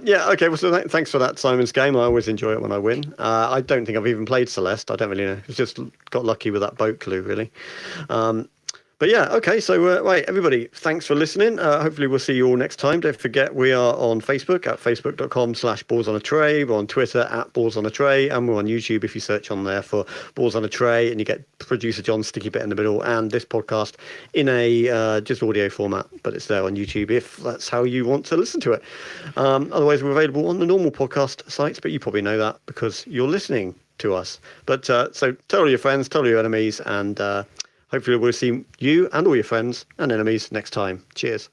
Speaker 1: Yeah, okay. Well, so thanks for that, Simon's game. I always enjoy it when I win. I don't think I've even played Celeste. I don't really know. It's just got lucky with that boat clue, really. But yeah, okay. So, right, everybody, thanks for listening. Hopefully we'll see you all next time. Don't forget, we are on Facebook at facebook.com/ballsonatray. We're on Twitter at ballsonatray. And we're on YouTube if you search on there for Balls on a Tray. And you get producer John's sticky bit in the middle and this podcast in a just audio format. But it's there on YouTube if that's how you want to listen to it. Otherwise, we're available on the normal podcast sites. But you probably know that because you're listening to us. But so tell all your friends, tell all your enemies, and hopefully we'll see you and all your friends and enemies next time. Cheers.